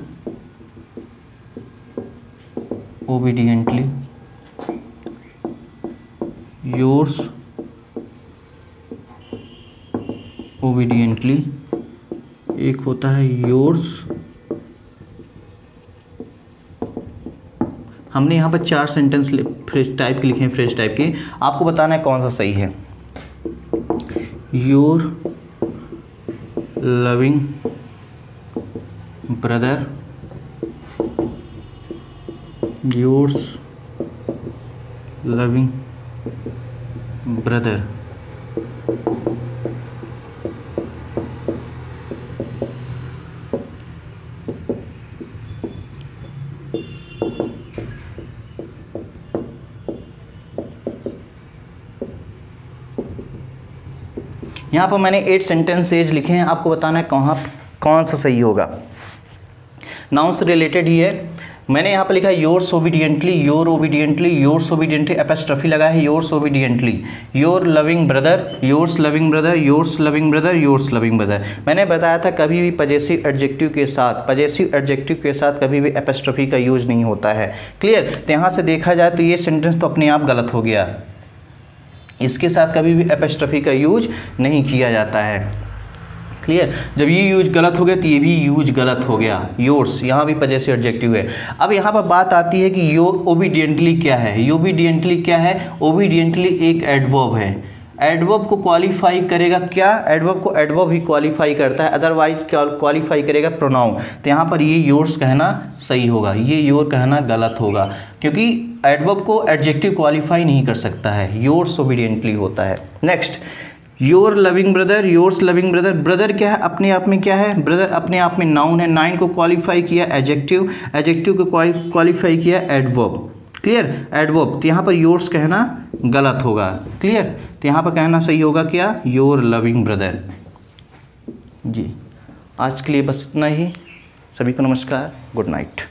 obediently, yours obediently. एक होता है योर्स, हमने यहाँ पर 4 सेंटेंस फ्रेज टाइप के लिखे हैं, फ्रेज टाइप के। आपको बताना है कौन सा सही है। Your loving brother, yours loving brother. यहाँ पर मैंने 8 सेंटेंसेज लिखे हैं, आपको बताना है कौन सा सही होगा। नाउन से रिलेटेड ही है। मैंने यहाँ पर लिखा है yours obediently, your obediently, yours obediently, apostrophe लगा है yours obediently, your loving brother, yours loving brother, yours loving brother, yours loving brother. मैंने बताया था कभी भी पजेसिव एडजेक्टिव के साथ कभी भी एपोस्ट्रोफी का यूज नहीं होता है। क्लियर। तो यहाँ से देखा जाए तो ये सेंटेंस तो अपने आप गलत हो गया, इसके साथ कभी भी एपोस्ट्रोफी का यूज नहीं किया जाता है। क्लियर। जब ये यूज गलत हो गया तो ये भी यूज गलत हो गया। योर्स यहाँ भी पजेसिव एडजेक्टिव है। अब यहाँ पर बात आती है कि योर ओबीडियंटली क्या है। ओबीडियंटली क्या है? ओबीडियंटली एक एडवर्ब है। एडवर्ब को क्वालिफाई करेगा क्या? एडवर्ब को एडवर्ब ही क्वालिफाई करता है, अदरवाइज क्वालिफाई करेगा प्रोनाउन। तो यहाँ पर ये योर्स कहना सही होगा, ये योर कहना गलत होगा, क्योंकि एडवर्ब को एडजेक्टिव क्वालिफाई नहीं कर सकता है, योर्स ओबीडियंटली होता है। Next, your loving brother, yours loving brother. Brother क्या है? अपने आप में क्या है? ब्रदर अपने आप में नाउन है। नाउन को क्वालिफाई किया एडजेक्टिव, एडजेक्टिव को क्वालिफाई किया एडवर्ब। क्लियर। एडवर्ब। तो यहाँ पर योर्स कहना गलत होगा। क्लियर। तो यहाँ पर कहना सही होगा क्या? Your loving brother. जी, आज के लिए बस इतना ही। सभी को नमस्कार, गुड नाइट।